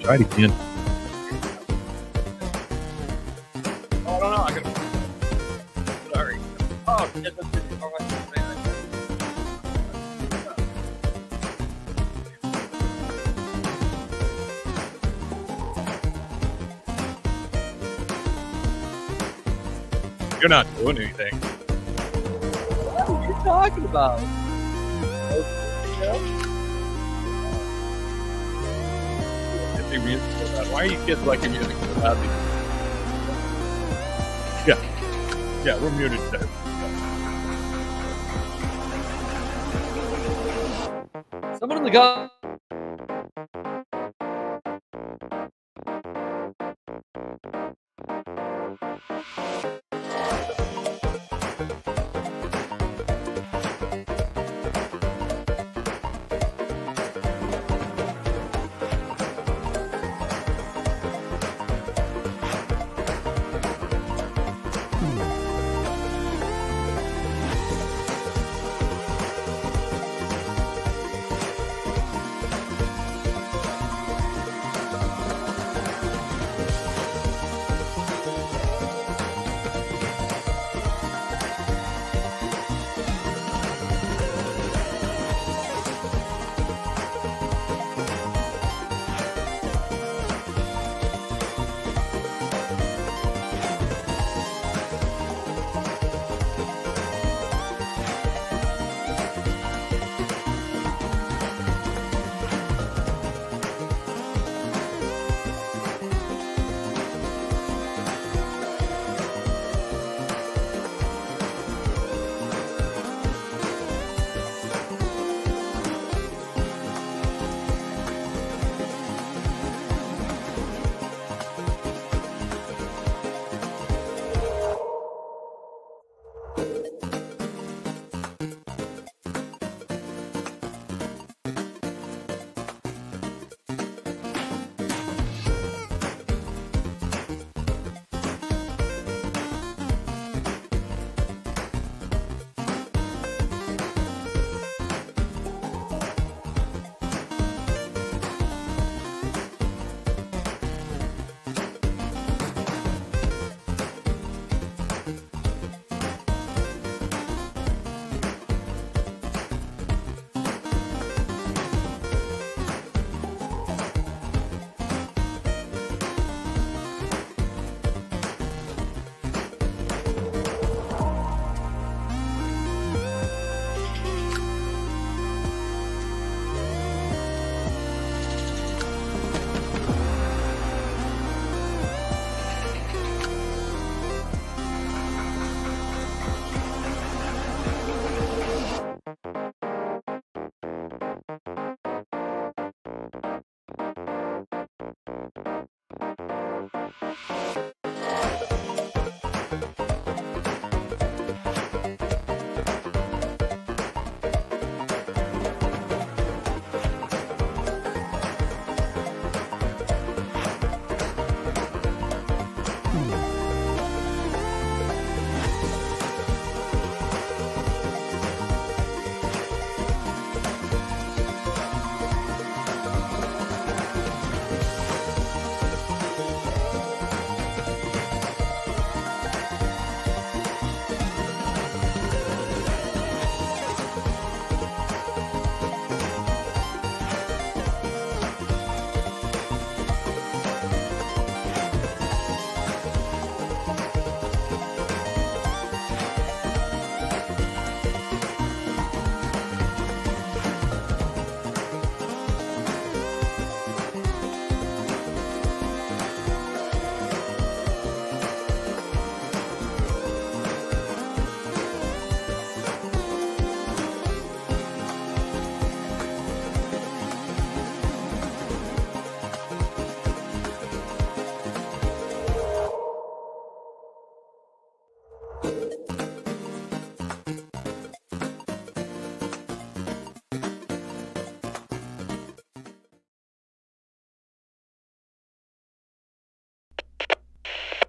Try it again. Oh, I don't know. I gotta. Sorry. Oh, shit, that's just how much I'm saying. You're not doing anything. What are you talking about? Disney music so bad. Why are you kids liking music so badly? Yeah, we're muted today. Someone in the gun.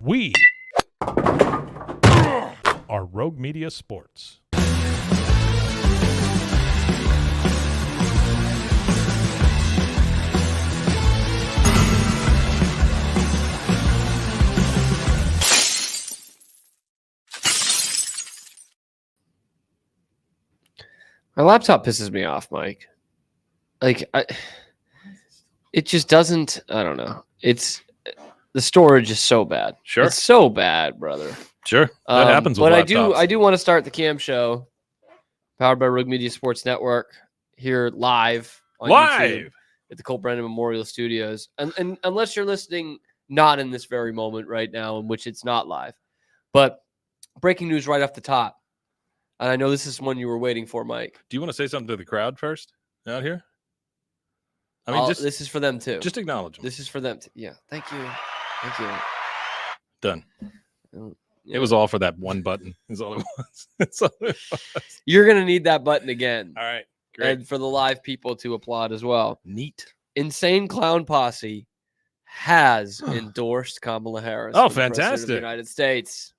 We are Rogue Media Sports. My laptop pisses me off, Mike. It just doesn't. I don't know. The storage is so bad. Sure. It's so bad, brother. Sure. That happens with But laptops. I do want to start the Cam Show, powered by Rogue Media Sports Network, here live on YouTube at the Colt Brennan Memorial Studios. And unless you're listening not in this very moment right now, in which it's not live, but breaking news right off the top. And I know this is one you were waiting for, Mike. Do you want to say something to the crowd first out here? I mean, this is for them too. Just acknowledge them. This is for them too. Yeah. Thank you. Thank you. Done. Yeah. It was all for that one button. Is all it was. That's all it was. You're gonna need that button again. All right. Great. And for the live people to applaud as well. Neat. Insane Clown Posse has endorsed Kamala Harris. Oh, for the President of fantastic. the United States.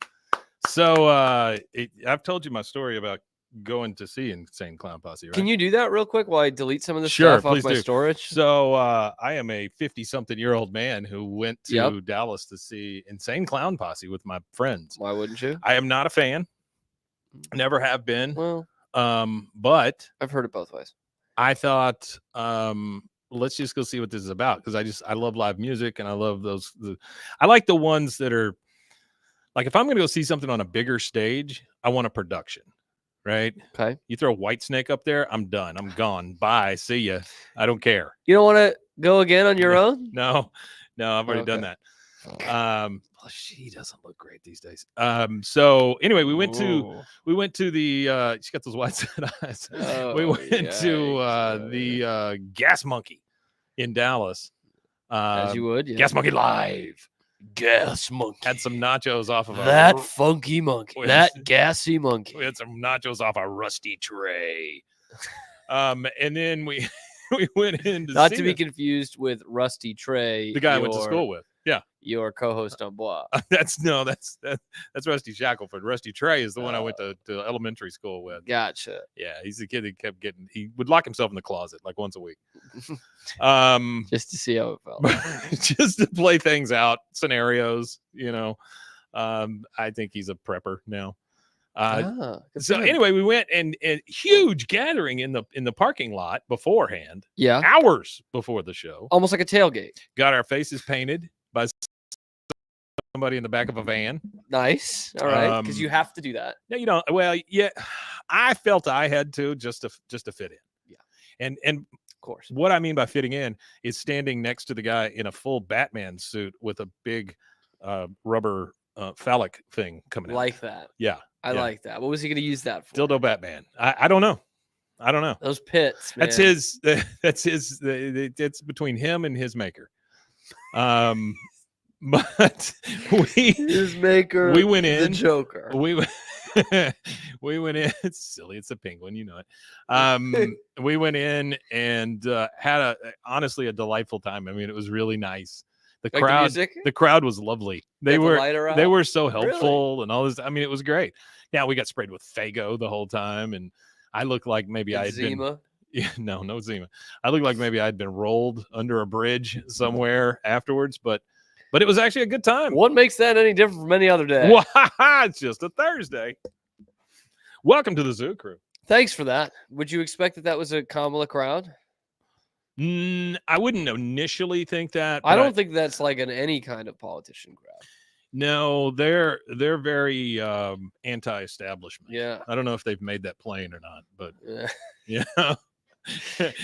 So I've told you my story about going to see Insane Clown Posse, right? Can you do that real quick while I delete some of the Sure, stuff off please my do. storage? So I am a 50-something-year-old man who went to Yep. Dallas to see Insane Clown Posse with my friends. Why wouldn't you? I am not a fan. Never have been. Well, But I've heard it both ways. I thought, let's just go see what this is about, because I love live music, and I love I like the ones that are like, if I'm going to go see something on a bigger stage, I want a production, right? Okay. You throw Whitesnake up there, I'm done. I'm gone. Bye. See ya. I don't care. You don't want to go again on your own? No, I've already done Okay. that. Well, she doesn't look great these days. So anyway, we went to the she's got those white set eyes. We Oh, went to yikes. the Gas Monkey in Dallas. As you would. Yeah. Gas Monkey Live. Gas monkey. Had some nachos off of That funky monkey. Wait, That gassy monkey. we had some nachos off a rusty tray. And then we went in to Not see to be it. confused with Rusty Trey, The guy I went to school with. Yeah. your co-host on Bois. That's Rusty Shackelford. Rusty Trey is the one I went to elementary school with. Gotcha. Yeah, he's the kid that kept he would lock himself in the closet like once a week. Just to see how it felt. Just to play things out, scenarios, I think he's a prepper now. Good So for him. anyway, we went and huge gathering in the parking lot beforehand, Yeah. hours before the show. Almost like a tailgate. Got our faces painted by somebody in the back of a van. Nice. All right. Because you have to do that. No, you don't. Well, yeah, I felt I had to just to fit in. Yeah. And Of course. what I mean by fitting in is standing next to the guy in a full Batman suit with a big rubber phallic thing coming out. Like that. Yeah. I yeah. like that. What was he going to use that for? Dildo Batman. I don't know. Those pits, man. That's his. It's between him and his maker. But His maker. we went in. The Joker. we went in. It's silly. It's a penguin, you know it. We went in and had honestly a delightful time. I mean, it was really nice. Like The crowd was lovely. They were so helpful Really? and all this. I mean, it was great. Now we got sprayed with Faygo the whole time, and I looked like maybe I had been. Zima. Yeah, no Zima. I looked like maybe I'd been rolled under a bridge somewhere afterwards, but it was actually a good time. What makes that any different from any other day? It's just a Thursday. Welcome to the Zoo Crew. Thanks for that. Would you expect that was a Kamala crowd? I wouldn't initially think that. I but don't think that's like any kind of politician crowd. No, they're very anti-establishment. Yeah. I don't know if they've made that plain or not, but Yeah. yeah.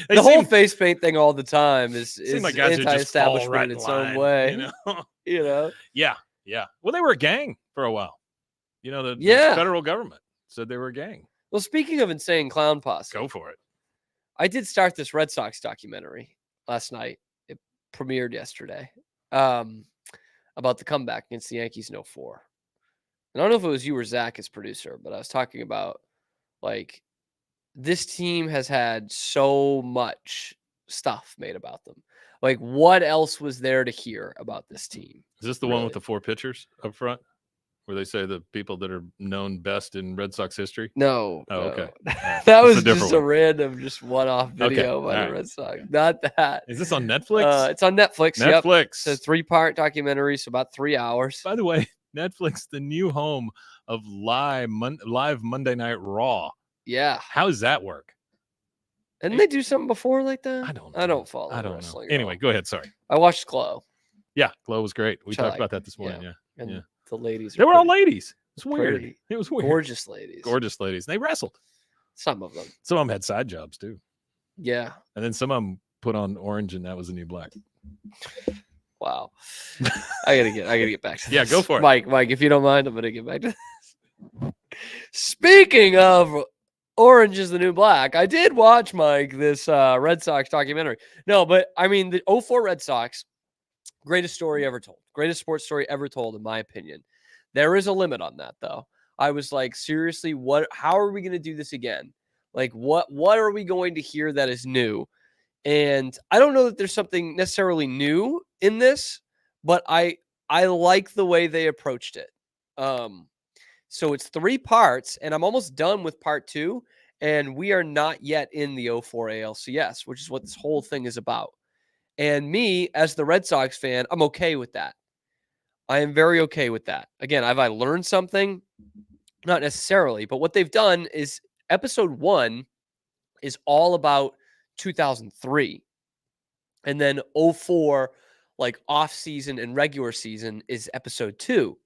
The whole face paint thing all the time is like guys who just fall anti-establishment right in its line, own way. You know? You know? Yeah. Well, they were a gang for a while. The federal government said they were a gang. Well, speaking of Insane Clown Posse, Go for it. I did start this Red Sox documentary last night. It premiered yesterday about the comeback against the Yankees in 04. And I don't know if it was you or Zach as producer, but I was talking about like this team has had so much stuff made about them. Like, what else was there to hear about this team? Is this the one with Really? the 4 pitchers up front, where they say the people that are known best in Red Sox history? No. Oh, no. okay. That It's was a different just a one. random, just one-off Okay, video by all the right. Red Sox. Not that. Is this on Netflix? It's on Netflix. Yep. Netflix. It's a 3-part documentary, so about 3 hours. By the way, Netflix, the new home of live Monday Night Raw. Yeah. How does that work? Didn't they do something before like that? I don't. I know. don't follow I don't know. wrestling. at Anyway, all. go ahead. Sorry. I watched Glow. Yeah, Glow was great. We Which I talked like. about that this morning. Yeah, And yeah. the ladies They are were all pretty- ladies. It's weird. pretty It was weird. gorgeous ladies. Gorgeous ladies. They wrestled. Some of them. Some of them had side jobs too, Yeah. and then some of them put on orange, and that was the new black. Wow. I gotta get back to this. Yeah, go for it. Mike, if you don't mind, I'm gonna get back to this. Speaking of Orange is the New Black, I did watch, Mike, this Red Sox documentary. No, but I mean the 04 Red Sox, greatest story ever told. Greatest sports story ever told, in my opinion. There is a limit on that, though. I was like, seriously, how are we gonna do this again? Like, what are we going to hear that is new? And I don't know that there's something necessarily new in this, but I like the way they approached it. So it's 3 parts, and I'm almost done with part 2, and we are not yet in the 04 ALCS, which is what this whole thing is about. And me, as the Red Sox fan, I'm okay with that. I am very okay with that. Again, have I learned something? Not necessarily, but what they've done is episode 1 is all about 2003. And then 04, like off season and regular season, is episode 2.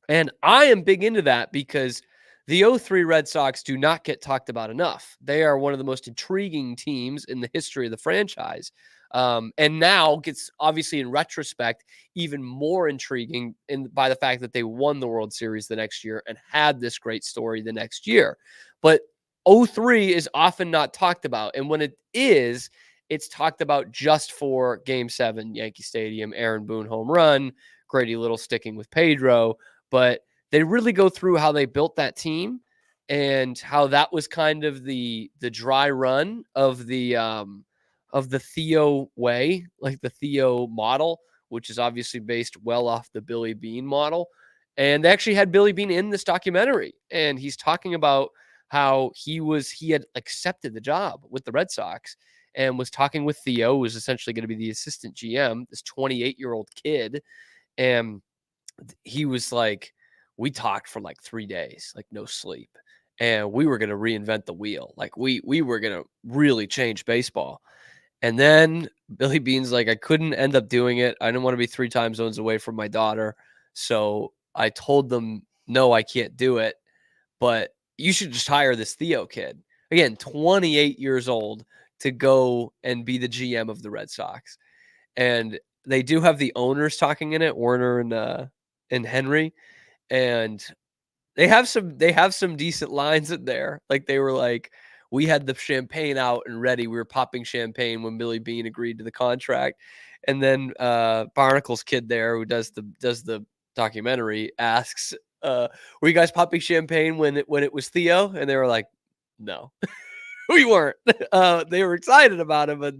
And I am big into that because the 03 Red Sox do not get talked about enough. They are one of the most intriguing teams in the history of the franchise. And now gets, obviously, in retrospect, even more intriguing by the fact that they won the World Series the next year and had this great story the next year. But 03 is often not talked about. And when it is, it's talked about just for Game 7, Yankee Stadium, Aaron Boone home run, Grady Little sticking with Pedro. But they really go through how they built that team and how that was kind of the dry run of the Theo way, like the Theo model, which is obviously based well off the Billy Beane model. And they actually had Billy Beane in this documentary, and he's talking about how he had accepted the job with the Red Sox and was talking with Theo, who was essentially going to be the assistant GM, this 28-year-old kid. And he was like, we talked for like 3 days, like no sleep. And we were going to reinvent the wheel. Like we were going to really change baseball. And then Billy Beane's like, I couldn't end up doing it. I didn't want to be 3 time zones away from my daughter. So I told them, no, I can't do it. But you should just hire this Theo kid. Again, 28 years old to go and be the GM of the Red Sox. And they do have the owners talking in it, Werner and Henry. And they have some decent lines in there. Like they were like, we had the champagne out and ready. We were popping champagne when Billy Beane agreed to the contract. And then Barnacle's kid there, who does the documentary, asks, were you guys popping champagne when it was Theo? And they were like, no, we weren't. They were excited about it, but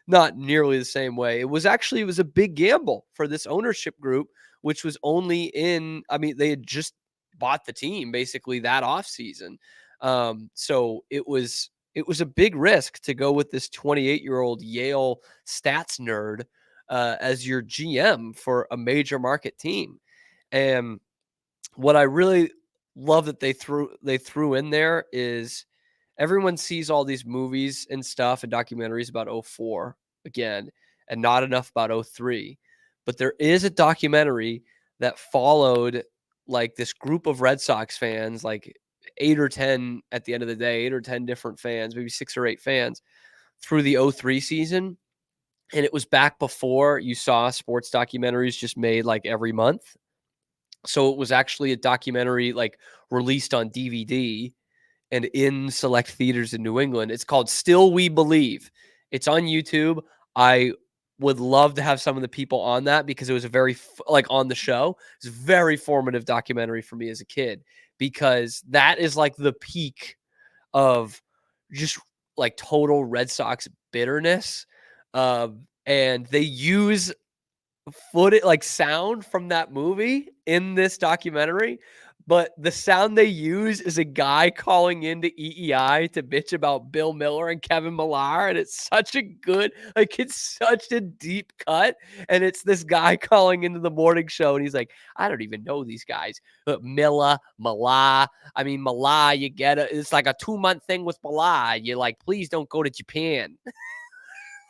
not nearly the same way. It was a big gamble for this ownership group, which was only they had just bought the team basically that off season. So it was a big risk to go with this 28-year-old Yale stats nerd as your GM for a major market team. And what I really love that they threw in there is everyone sees all these movies and stuff and documentaries about 04 again, and not enough about 03. But there is a documentary that followed like this group of Red Sox fans, like 8 or 10 at the end of the day, 8 or 10 different fans, maybe 6 or 8 fans through the 03 season. And it was back before you saw sports documentaries just made like every month. So it was actually a documentary like released on DVD and in select theaters in New England. It's called Still We Believe. It's on YouTube. I would love to have some of the people on that because it was a very, on the show, it's a very formative documentary for me as a kid, because that is like the peak of just like total Red Sox bitterness. And they use footage, like sound from that movie in this documentary, but the sound they use is a guy calling into EEI to bitch about Bill Miller and Kevin Millar. And it's such a good, like, it's such a deep cut. And it's this guy calling into the morning show. And he's like, I don't even know these guys. Miller, Millar. I mean, Millar, you get it. It's like a 2-month thing with Millar. You're like, please don't go to Japan.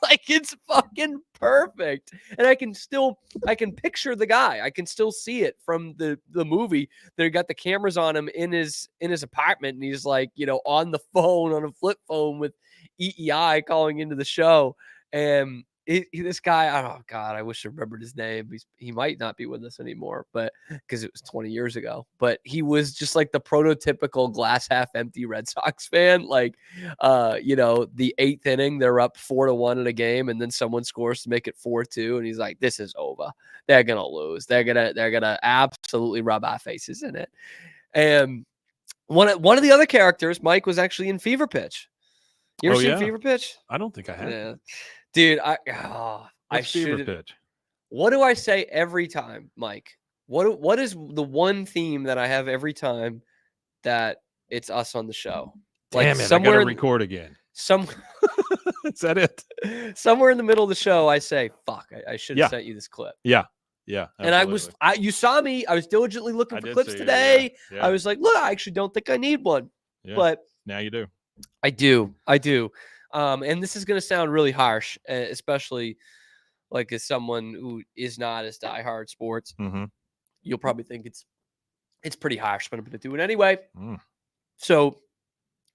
Like, it's fucking perfect. And I can picture the guy. I can still see it from the movie. They got the cameras on him in his apartment, and he's like, on the phone, on a flip phone with EEI calling into the show. And this guy, oh God, I wish I remembered his name. He might not be with us anymore, but because it was 20 years ago. But he was just like the prototypical glass half empty Red Sox fan. Like, the 8th inning, they're up 4-1 in a game, and then someone scores to make it 4-2, and he's like, "This is over. They're gonna lose. They're gonna absolutely rub our faces in it." And one of the other characters, Mike, was actually in Fever Pitch. You ever seen Fever Pitch? I don't think I have. Yeah. Dude, I Fever should. Pitch? What do I say every time, Mike? What is the one theme that I have every time that it's us on the show? Damn it! I gotta record again. Is that it? Somewhere in the middle of the show, I say, "Fuck! I should have sent you this clip." Yeah. Absolutely. And you saw me. I was diligently looking for clips today. Yeah. I was like, "Look, I actually don't think I need one," but now you do. I do. And this is going to sound really harsh, especially like as someone who is not as diehard sports. Mm-hmm. You'll probably think it's pretty harsh, but I'm going to do it anyway. Mm. So,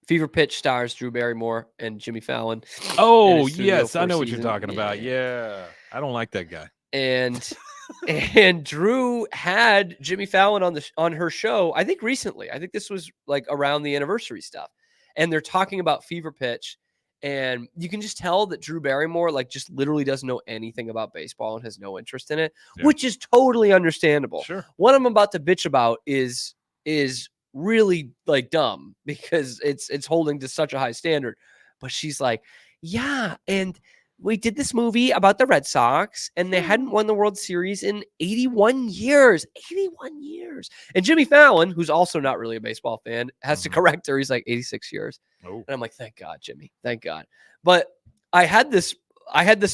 Fever Pitch stars Drew Barrymore and Jimmy Fallon. Oh, yes. I know what you're talking about. Yeah. I don't like that guy. And Drew had Jimmy Fallon on her show, I think recently. I think this was like around the anniversary stuff. And they're talking about Fever Pitch. And you can just tell that Drew Barrymore, like, just literally doesn't know anything about baseball and has no interest in it, which is totally understandable. Sure. What I'm about to bitch about is really like dumb because it's holding to such a high standard. But she's like, yeah, and we did this movie about the Red Sox, and they hadn't won the World Series in 81 years. 81 years. And Jimmy Fallon, who's also not really a baseball fan, has to correct her. He's like 86 years. Oh. And I'm like, thank God, Jimmy. Thank God. But I had this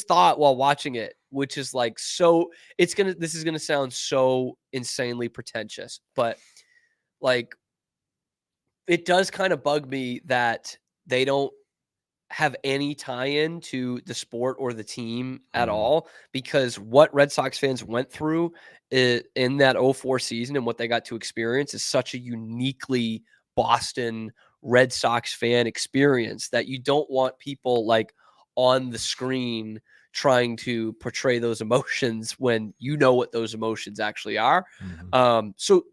thought while watching it, which is like, this is gonna sound so insanely pretentious, but like, it does kind of bug me that they don't have any tie-in to the sport or the team at all, because what Red Sox fans went through in that 04 season and what they got to experience is such a uniquely Boston Red Sox fan experience that you don't want people like on the screen trying to portray those emotions when you know what those emotions actually are. So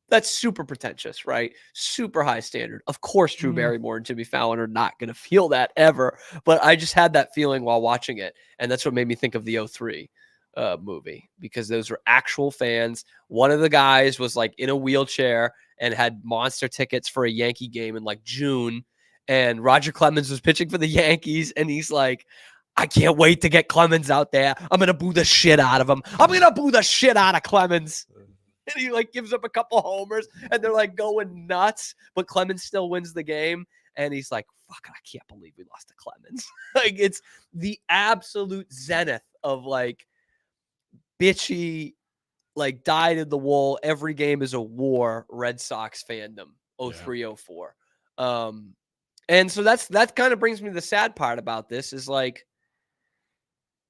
that's super pretentious, right? Super high standard. Of course, Drew Barrymore and Jimmy Fallon are not going to feel that ever. But I just had that feeling while watching it. And that's what made me think of the 03 movie, because those were actual fans. One of the guys was like in a wheelchair and had monster tickets for a Yankee game in like June. And Roger Clemens was pitching for the Yankees. And he's like, I can't wait to get Clemens out there. I'm going to boo the shit out of him. I'm going to boo the shit out of Clemens. And he like gives up a couple homers and they're like going nuts, but Clemens still wins the game. And he's like, fuck, I can't believe we lost to Clemens. Like, it's the absolute zenith of like bitchy, like dyed in the wool. Every game is a war Red Sox fandom, 03-04. And so that kind of brings me to the sad part about this is like,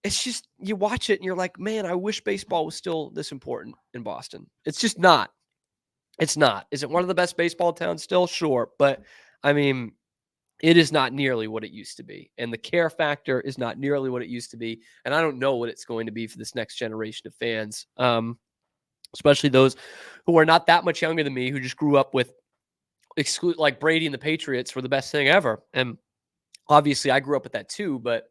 it's just, you watch it and you're like, man, I wish baseball was still this important in Boston. It's just not. It's not. Is it one of the best baseball towns still? Sure. But I mean, it is not nearly what it used to be. And the care factor is not nearly what it used to be. And I don't know what it's going to be for this next generation of fans, especially those who are not that much younger than me, who just grew up with like Brady and the Patriots were the best thing ever. And obviously I grew up with that too, but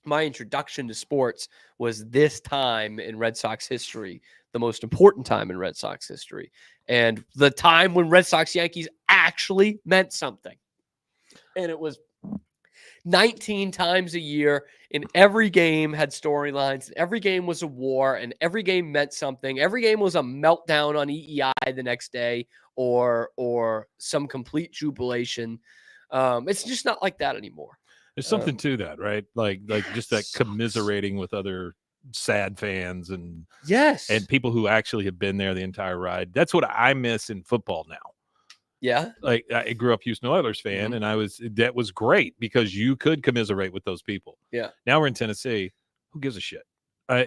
my introduction to sports was this time in Red Sox history, the most important time in Red Sox history, and the time when Red Sox Yankees actually meant something. And it was 19 times a year, and every game had storylines. And every game was a war, and every game meant something. Every game was a meltdown on EEI the next day, or some complete jubilation. It's just not like that anymore. There's something to that, right? Like just that sucks. commiserating with other sad fans and Yes. people who actually have been there the entire ride. That's what I miss in football now. Yeah. Like I grew up Houston Oilers fan, and that was great because you could commiserate with those people. Yeah. Now we're in Tennessee. Who gives a shit?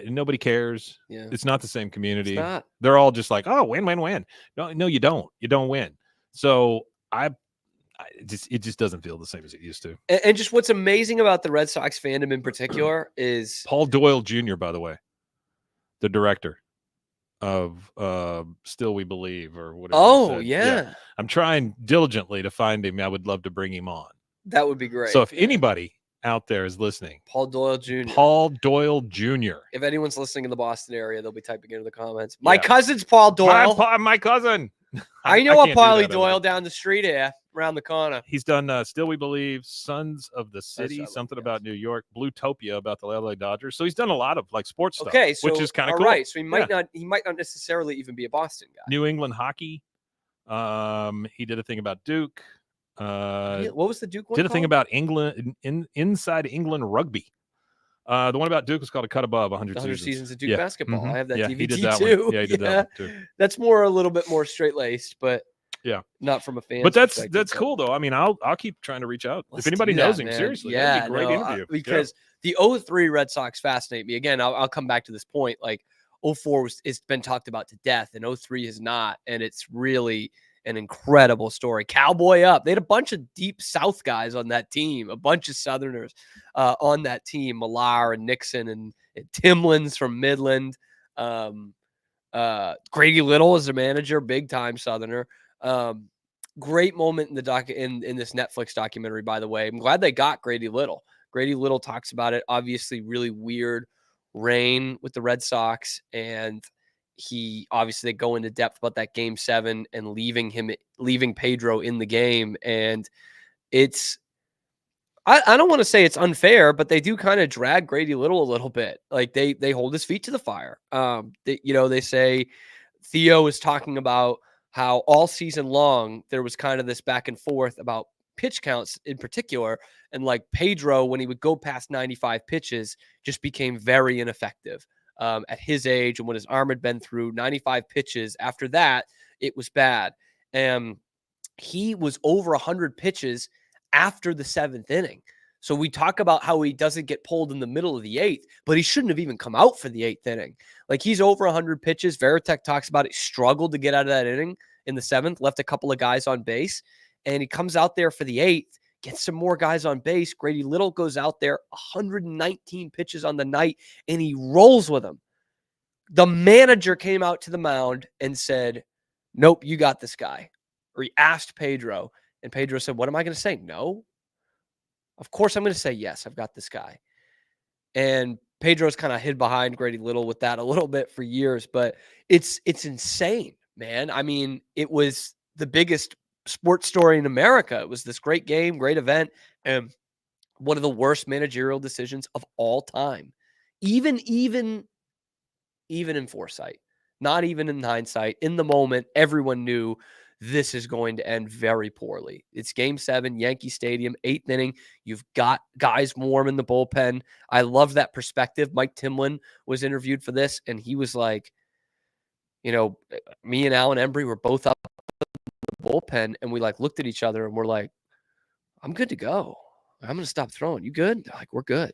Nobody cares. Yeah. It's not the same community. It's not. They're all just like, oh, win, win, win. No, you don't. You don't win. So it just doesn't feel the same as it used to. And just what's amazing about the Red Sox fandom in particular is Paul Doyle Jr., by the way, the director of Still We Believe or whatever. oh yeah. I'm trying diligently to find him. I would love to bring him on. That would be great. So if anybody out there is listening, Paul Doyle Jr. Paul Doyle Jr. If anyone's listening in the Boston area, they'll be typing into the comments. My Yeah. cousin's Paul Doyle. My cousin. I know a can't do Paulie that Doyle otherwise. down the street here, around the corner. He's done Still We Believe, Sons of the City, right, something yes. about New York, Bluetopia about the LA Dodgers. So he's done a lot of like sports stuff, Okay, so which is kind of all cool. right. So he might not necessarily even be a Boston guy. New England hockey. He did a thing about Duke. Yeah, what was the Duke one? Did a thing called? about England inside England rugby. The one about Duke was called A Cut Above 100 the 100 Seasons. seasons of Duke Yeah. basketball. Mhm. I have that Yeah, DVD he did that too. one. Yeah, he did that one too. That's a little bit more straight laced, but Yeah. not from a fan. But that's cool though. I mean, I'll keep trying to reach out Let's if anybody do that, knows him. man. Seriously, Yeah, that'd be a great no, interview. because the 03 Red Sox fascinate me. Again, I'll come back to this point. Like 04 it's been talked about to death, and 03 is not, and it's really an incredible story. Cowboy up. They had a bunch of deep South guys on that team, a bunch of Southerners on that team, Millar and Nixon and Timlins from Midland. Grady Little is a manager, big time Southerner. Great moment in the in this Netflix documentary, by the way. I'm glad they got Grady Little. Grady Little talks about it. Obviously, really weird reign with the Red Sox, and he obviously they go into depth about that Game 7 and leaving Pedro in the game, and it's I don't want to say it's unfair, but they do kind of drag Grady Little a little bit. Like they hold his feet to the fire. They say Theo is talking about how all season long there was kind of this back and forth about pitch counts in particular. And like Pedro, when he would go past 95 pitches, just became very ineffective at his age. And when his arm had been through 95 pitches, after that, it was bad. And he was over 100 pitches after the 7th inning. So we talk about how he doesn't get pulled in the middle of the 8th, but he shouldn't have even come out for the 8th inning. Like he's over 100 pitches. Veritek talks about it. Struggled to get out of that inning in the 7th, left a couple of guys on base, and he comes out there for the 8th, gets some more guys on base. Grady Little goes out there, 119 pitches on the night, and he rolls with them. The manager came out to the mound and said, "Nope, you got this guy." Or he asked Pedro, and Pedro said, "What am I going to say? No? Of course I'm going to say yes, I've got this guy." And Pedro's kind of hid behind Grady Little with that a little bit for years, but it's insane, man. I mean, it was the biggest sports story in America. It was this great game, great event, and one of the worst managerial decisions of all time. Even in foresight, not even in hindsight. In the moment, everyone knew this is going to end very poorly. It's Game 7, Yankee Stadium, 8th inning. You've got guys warm in the bullpen. I love that perspective. Mike Timlin was interviewed for this, and he was like, me and Alan Embry were both up in the bullpen, and we like looked at each other and we're like, I'm good to go. I'm going to stop throwing. You good? They're like, we're good.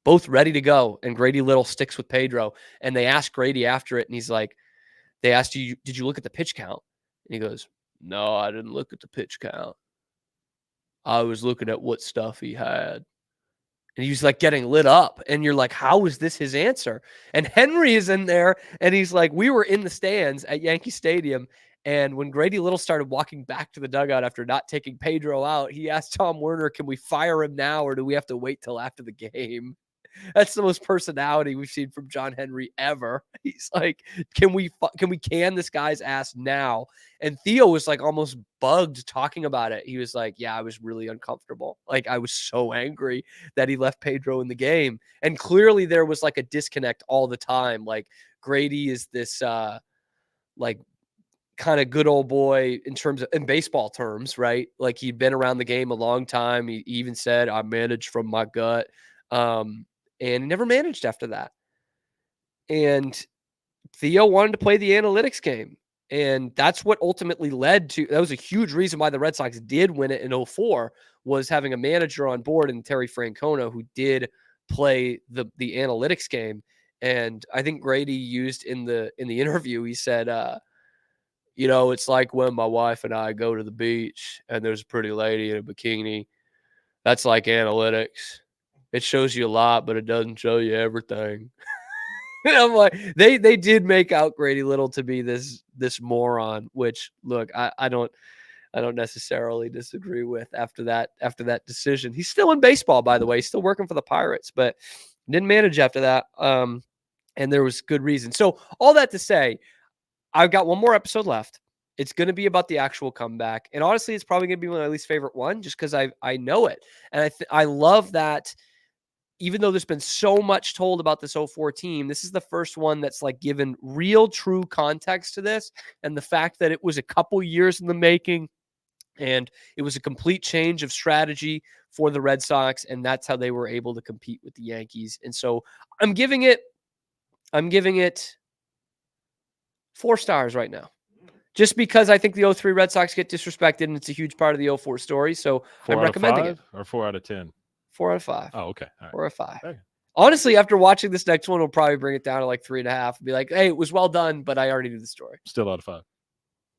Both ready to go. And Grady Little sticks with Pedro. And they asked Grady after it, and he's like, they asked you, did you look at the pitch count? And he goes, no, I didn't look at the pitch count. I was looking at what stuff he had. And he was like getting lit up. And you're like, how is this his answer? And Henry is in there. And he's like, we were in the stands at Yankee Stadium. And when Grady Little started walking back to the dugout after not taking Pedro out, he asked Tom Werner, can we fire him now or do we have to wait till after the game? That's the most personality we've seen from John Henry ever. He's like, can we can this guy's ass now? And Theo was like almost bugged talking about it. He was like, yeah, I was really uncomfortable. Like I was so angry that he left Pedro in the game. And clearly there was like a disconnect all the time. Like Grady is this like kind of good old boy in baseball terms, right? Like he'd been around the game a long time. He even said, I managed from my gut. And he never managed after that. And Theo wanted to play the analytics game. And that's what ultimately led to, that was a huge reason why the Red Sox did win it in 2004, was having a manager on board in Terry Francona who did play the analytics game. And I think Grady used in the interview, he said, it's like when my wife and I go to the beach and there's a pretty lady in a bikini. That's like analytics. It shows you a lot, but it doesn't show you everything. And I'm like, they did make out Grady Little to be this moron, which look, I don't necessarily disagree with after that decision. He's still in baseball, by the way. He's still working for the Pirates, but didn't manage after that. And there was good reason. So all that to say, I've got one more episode left. It's going to be about the actual comeback. And honestly, it's probably going to be my least favorite one just because I know it. And I love that even though there's been so much told about this 04 team, this is the first one that's like given real true context to this. And the fact that it was a couple years in the making and it was a complete change of strategy for the Red Sox. And that's how they were able to compete with the Yankees. And so I'm giving it 4 stars right now, just because I think the 03 Red Sox get disrespected and it's a huge part of the 04 story. So I'm recommending it. Or 4 out of 10? 4 out of 5. Oh, okay. All right. 4 out of 5. Okay. Honestly, after watching this next one, we'll probably bring it down to like 3.5 and be like, hey, it was well done, but I already knew the story. Still out of 5.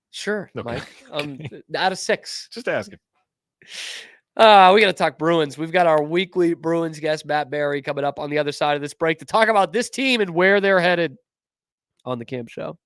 Sure, Okay. Mike. Out of 6. Just asking. We got to talk Bruins. We've got our weekly Bruins guest, Matt Barry, coming up on the other side of this break to talk about this team and where they're headed on the Cam Show.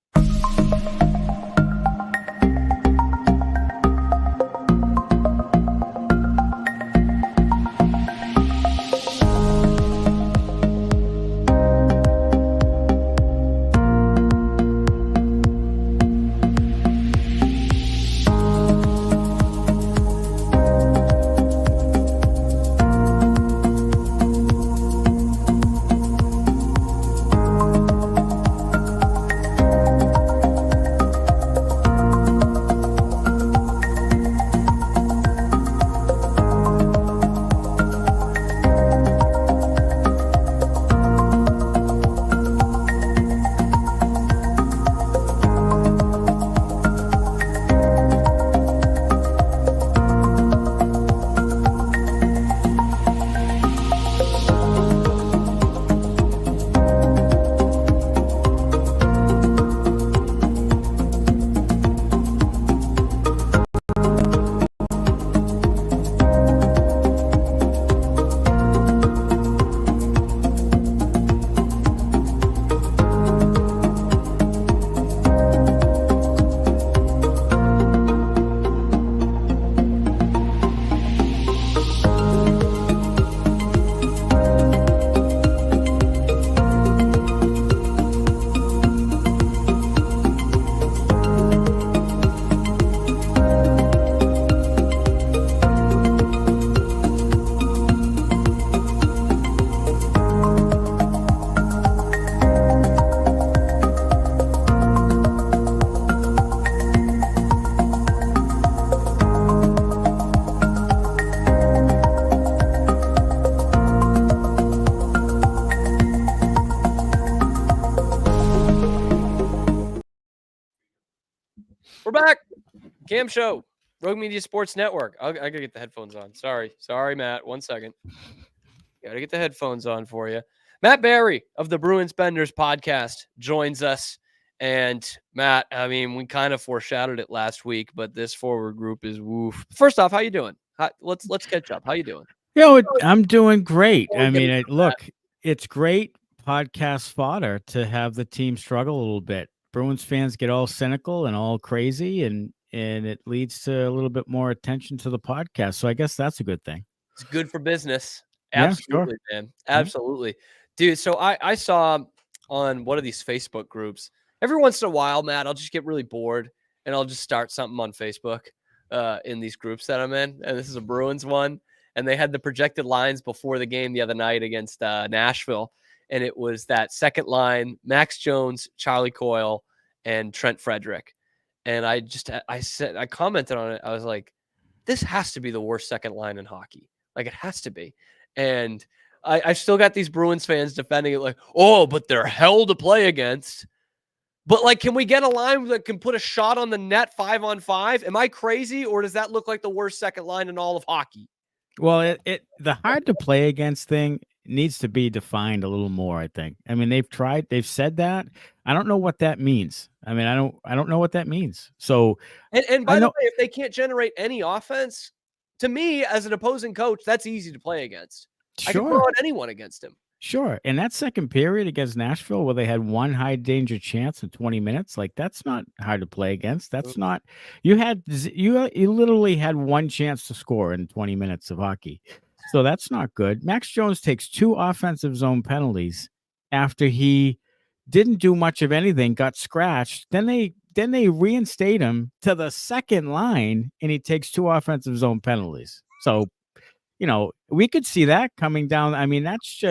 We're back. Cam Show, Rogue Media Sports Network. I gotta get the headphones on. Sorry, Matt. 1 second. Gotta get the headphones on for you. Matt Barry of the Bruins Benders podcast joins us. And Matt, I mean, we kind of foreshadowed it last week, but this forward group is woof. First off, how you doing? Let's catch up. How you doing? I'm doing great. I mean, look, it's great podcast fodder to have the team struggle a little bit. Bruins fans get all cynical and all crazy, and it leads to a little bit more attention to the podcast. So I guess that's a good thing. It's good for business. Yeah, sure. Absolutely, man. Absolutely. Dude, so I saw on one of these Facebook groups, every once in a while, Matt, I'll just get really bored and I'll just start something on Facebook in these groups that I'm in. And this is a Bruins one. And they had the projected lines before the game the other night against Nashville. And it was that second line, Max Jones, Charlie Coyle, and Trent Frederick. And I commented on it. I was like, this has to be the worst second line in hockey. Like, it has to be. And I've still got these Bruins fans defending it like, oh, but they're hell to play against. But, like, can we get a line that can put a shot on the net 5-on-5? Am I crazy, or does that look like the worst second line in all of hockey? Well, the hard to play against thing needs to be defined a little more, I think. I mean, they've said that. I don't know what that means. I mean, I don't know what that means. So, And I by the know way, if they can't generate any offense, to me, as an opposing coach, that's easy to play against. I can throw sure. out anyone against him. Sure. In that second period against Nashville, where they had one high danger chance in 20 minutes, like that's not hard to play against. That's not you literally had one chance to score in 20 minutes of hockey. So that's not good. Max Jones takes 2 offensive zone penalties after he didn't do much of anything, got scratched. Then they reinstate him to the second line and he takes 2 offensive zone penalties. So we could see that coming down. I mean, that's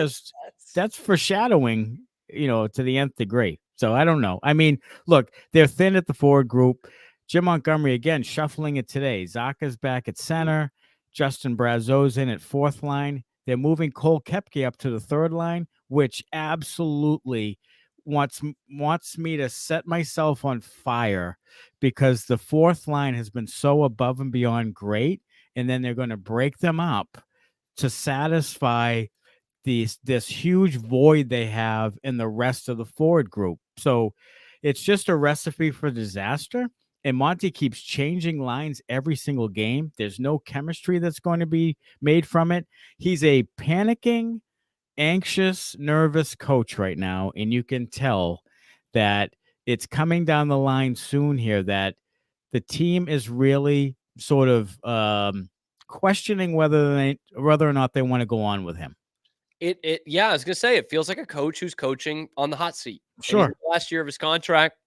foreshadowing, to the nth degree. So I don't know. I mean, look, they're thin at the forward group. Jim Montgomery, again, shuffling it today. Zaka's back at center. Justin Brazeau's in at fourth line. They're moving Cole Koepke up to the third line, which absolutely wants me to set myself on fire because the fourth line has been so above and beyond great. And then they're going to break them up to satisfy this huge void they have in the rest of the forward group. So it's just a recipe for disaster. And Monty keeps changing lines every single game. There's no chemistry that's going to be made from it. He's a panicking, anxious, nervous coach right now. And you can tell that it's coming down the line soon here that the team is really sort of questioning whether or not they want to go on with him. Yeah, I was gonna say it feels like a coach who's coaching on the hot seat. Sure. Last year of his contract.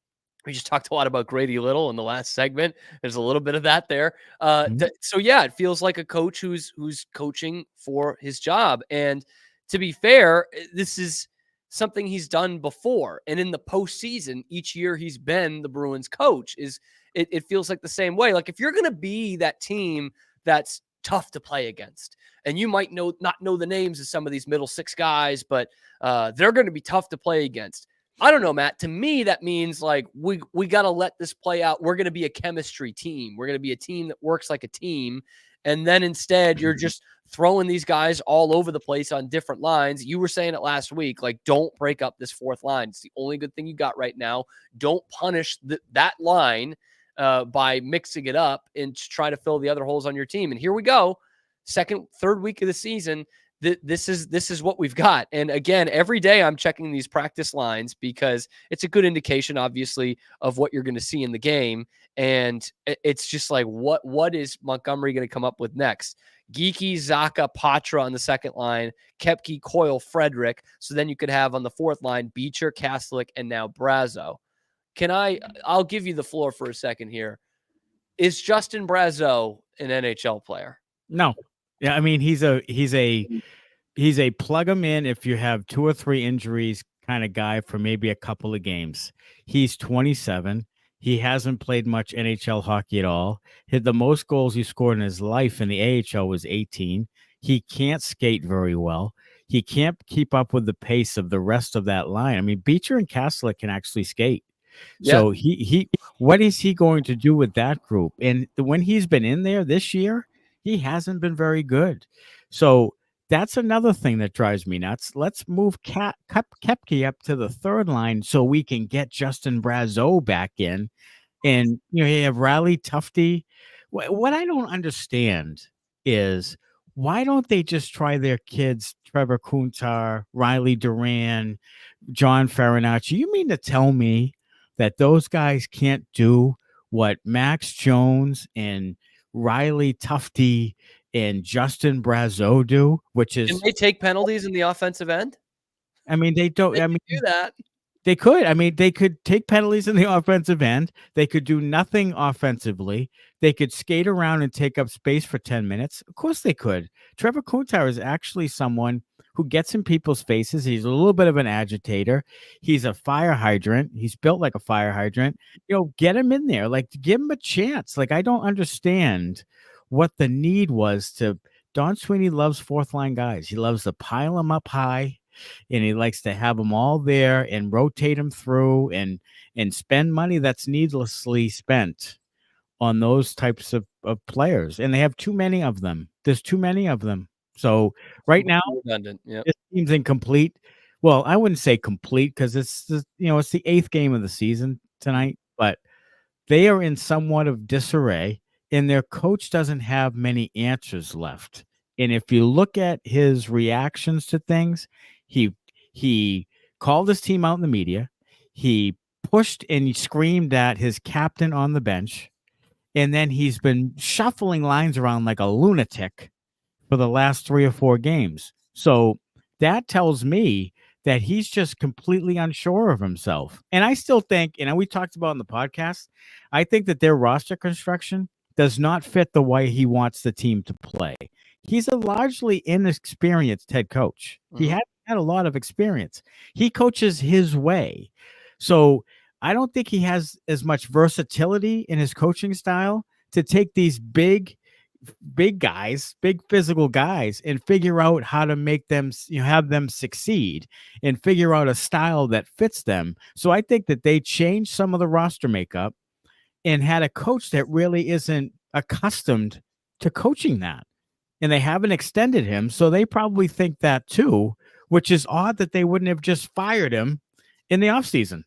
We just talked a lot about Grady Little in the last segment. There's a little bit of that there. So yeah, it feels like a coach who's coaching for his job. And to be fair, this is something he's done before. And in the postseason, each year he's been the Bruins coach. It feels like the same way. Like if you're gonna be that team that's tough to play against, and you might not know the names of some of these middle six guys, but they're going to be tough to play against. I don't know, Matt. To me, that means like we got to let this play out. We're going to be a chemistry team. We're going to be a team that works like a team. And then instead, you're just throwing these guys all over the place on different lines. You were saying it last week, like, don't break up this fourth line. It's the only good thing you got right now. Don't punish that line by mixing it up and try to fill the other holes on your team. And here we go. Third week of the season. This is what we've got. And again, every day I'm checking these practice lines because it's a good indication, obviously, of what you're going to see in the game. And it's just like, what is Montgomery going to come up with next? Geeky, Zaka, Patra on the second line, Koepke, Coyle, Frederick. So then you could have on the fourth line, Beecher, Kastelic, and now Brazeau. I'll give you the floor for a second here. Is Justin Brazeau an NHL player? No. Yeah, I mean, he's a plug him in if you have 2 or 3 injuries kind of guy for maybe a couple of games. He's 27. He hasn't played much NHL hockey at all. The most goals he scored in his life in the AHL was 18. He can't skate very well. He can't keep up with the pace of the rest of that line. I mean, Beecher and Kastelic can actually skate. Yeah. So what is he going to do with that group? And when he's been in there this year, he hasn't been very good. So that's another thing that drives me nuts. Let's move Koepke up to the third line so we can get Justin Brazeau back in. And, you have Riley Tufte. What I don't understand is why don't they just try their kids, Trevor Kuntar, Riley Duran, John Farinacci? You mean to tell me that those guys can't do what Max Jones and Riley Tufte and Justin Brazeau do, which Can is, they take penalties in the offensive end? I mean, they don't. They I can mean, do that. they could. I mean, they could take penalties in the offensive end. They could do nothing offensively. They could skate around and take up space for 10 minutes. Of course they could. Trevor Kuntar is actually someone who gets in people's faces. He's a little bit of an agitator. He's a fire hydrant. He's built like a fire hydrant. Get him in there. Like, give him a chance. Like, I don't understand what the need was to. Don Sweeney loves fourth line guys. He loves to pile them up high, and he likes to have them all there and rotate them through and spend money that's needlessly spent on those types of players. And they have too many of them. There's too many of them. So right now, Redundant. Yeah. this team's incomplete. Well, I wouldn't say complete because it's the 8th game of the season tonight, but they are in somewhat of disarray, and their coach doesn't have many answers left. And if you look at his reactions to things, he called his team out in the media. He pushed and he screamed at his captain on the bench. And then he's been shuffling lines around like a lunatic for the last 3 or 4 games. So that tells me that he's just completely unsure of himself. And I still think, and we talked about in the podcast, I think that their roster construction does not fit the way he wants the team to play. He's a largely inexperienced head coach. He hasn't had a lot of experience. He coaches his way. So I don't think he has as much versatility in his coaching style to take these big guys, big physical guys, and figure out how to make them, have them succeed and figure out a style that fits them. So I think that they changed some of the roster makeup and had a coach that really isn't accustomed to coaching that. And they haven't extended him. So they probably think that too, which is odd that they wouldn't have just fired him in the offseason.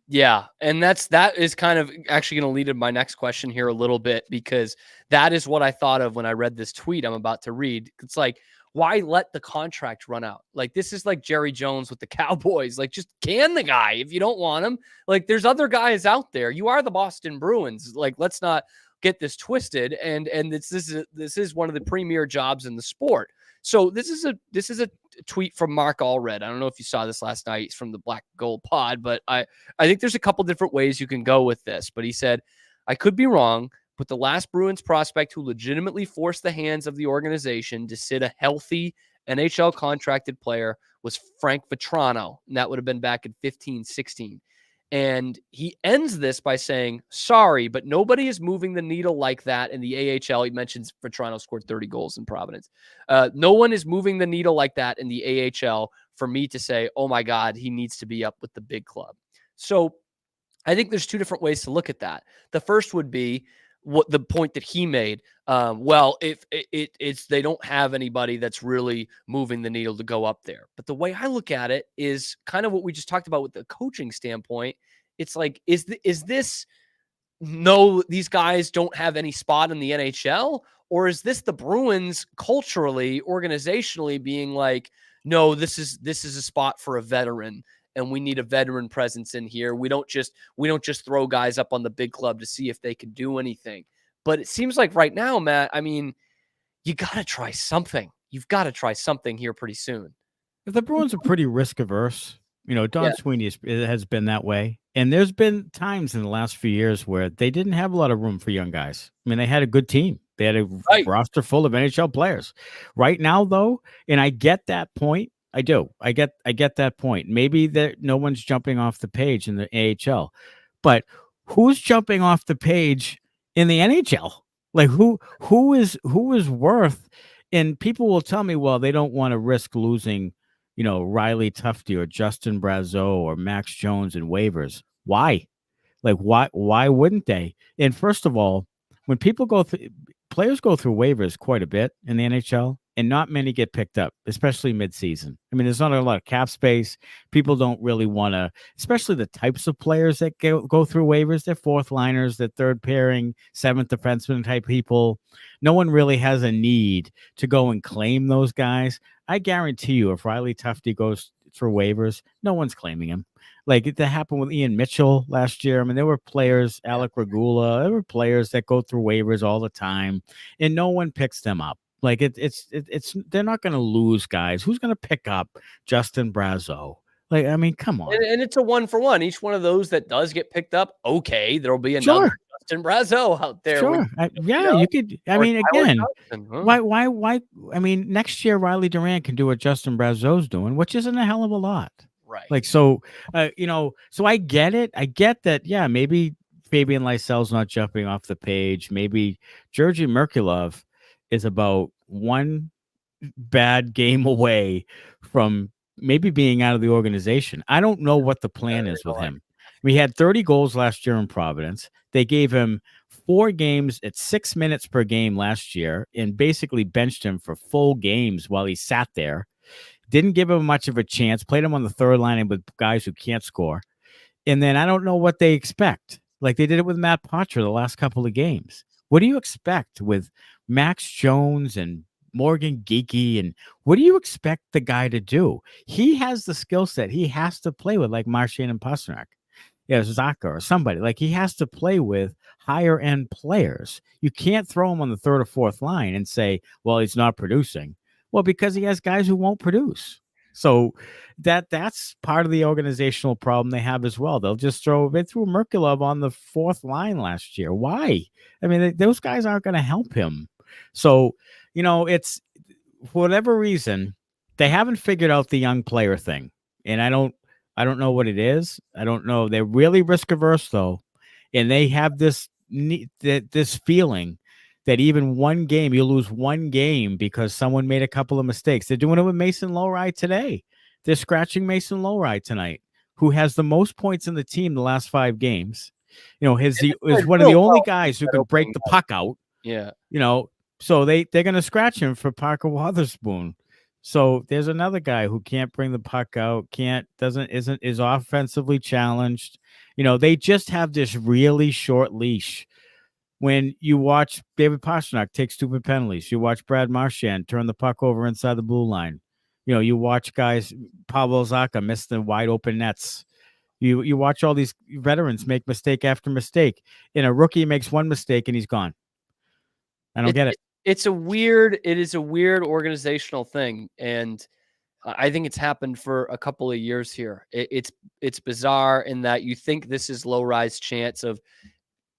Yeah, and that is kind of actually going to lead to my next question here a little bit, because that is what I thought of when I read this tweet I'm about to read. It's like, why let the contract run out? Like, this is like Jerry Jones with the Cowboys. Like, just can the guy if you don't want him. Like, there's other guys out there. You are the Boston Bruins. Like, let's not get this twisted. And this is one of the premier jobs in the sport. So this is a tweet from Mark Allred. I don't know if you saw this last night. It's from the Black Gold Pod, but I think there's a couple different ways you can go with this. But he said, I could be wrong, but the last Bruins prospect who legitimately forced the hands of the organization to sit a healthy NHL contracted player was Frank Vetrano. And that would have been back in 15-16. And he ends this by saying, sorry, but nobody is moving the needle like that in the AHL. He mentions Vetrano scored 30 goals in Providence. No one is moving the needle like that in the AHL for me to say, oh my God, he needs to be up with the big club. So I think there's 2 different ways to look at that. The first would be what the point that he made. Well, if it's they don't have anybody that's really moving the needle to go up there. But the way I look at it is kind of what we just talked about with the coaching standpoint. It's like, is this no, these guys don't have any spot in the NHL? Or is this the Bruins culturally, organizationally being like, no, this is a spot for a veteran, and we need a veteran presence in here. We don't just throw guys up on the big club to see if they can do anything. But it seems like right now, Matt, I mean, you got to try something. You've got to try something here pretty soon. The Bruins are pretty risk averse. Don Sweeney has been that way. And there's been times in the last few years where they didn't have a lot of room for young guys. I mean, they had a good team. They had a roster full of NHL players. Right now, though, and I get that point. I do. I get that point. Maybe that no one's jumping off the page in the AHL, but who's jumping off the page in the NHL? Like who is worth? And people will tell me, well, they don't want to risk losing, Riley Tufte or Justin Brazeau or Max Jones in waivers. Why? Like why wouldn't they? And first of all, when people players go through waivers quite a bit in the NHL, and not many get picked up, especially midseason. I mean, there's not a lot of cap space. People don't really want to, especially the types of players that go through waivers. They're 4th liners, they're 3rd pairing, 7th defenseman type people. No one really has a need to go and claim those guys. I guarantee you, if Riley Tufte goes through waivers, no one's claiming him. Like that happened with Ian Mitchell last year. I mean, there were players, Alec Regula, there were players that go through waivers all the time, and no one picks them up. Like it's they're not going to lose guys. Who's going to pick up Justin Brazeau? Like, I mean, come on. And it's a 1-for-1. Each one of those that does get picked up, okay, there'll be another Sure. Justin Brazeau out there. Sure. Yeah, you could. I or mean, Tyler again, Johnson, huh? why? I mean, next year Riley Durant can do what Justin Brazeau's doing, which isn't a hell of a lot. Right. Like, so, so I get it. I get that. Yeah, maybe Fabian Lysel's not jumping off the page. Maybe Georgi Merkulov is about one bad game away from maybe being out of the organization. I don't know what the plan is with him. We had 30 goals last year in Providence. They gave him 4 games at 6 minutes per game last year and basically benched him for full games while he sat there. Didn't give him much of a chance, played him on the third line with guys who can't score. And then I don't know what they expect. Like they did it with Matt Poitras the last couple of games. What do you expect with Max Jones and Morgan Geekie? And what do you expect the guy to do? He has the skill set. He has to play with like Marchand and Pastrnak. Yeah, Zaka or somebody. Like he has to play with higher end players. You can't throw him on the third or fourth line and say, well, he's not producing. Well, because he has guys who won't produce. So that's part of the organizational problem they have as well. They threw Merkulov on the fourth line last year. Why? I mean, those guys aren't going to help him. So, it's for whatever reason, they haven't figured out the young player thing. And I don't know what it is. I don't know. They're really risk averse though. And they have this feeling that even one game, you lose one game because someone made a couple of mistakes. They're doing it with Mason Lohrei today. They're scratching Mason Lohrei tonight, who has the most points in the team the last 5 games. Is one of the only guys who can break the puck out. Yeah. So they're going to scratch him for Parker Wotherspoon. So there's another guy who can't bring the puck out, is offensively challenged. They just have this really short leash. When you watch David Pastrnak take stupid penalties, you watch Brad Marchand turn the puck over inside the blue line. You watch guys, Pavel Zacha miss the wide open nets. You watch all these veterans make mistake after mistake. And a rookie makes one mistake and he's gone. I don't get it. It is a weird organizational thing. And I think it's happened for a couple of years here. It's bizarre in that you think this is Lohrei's chance of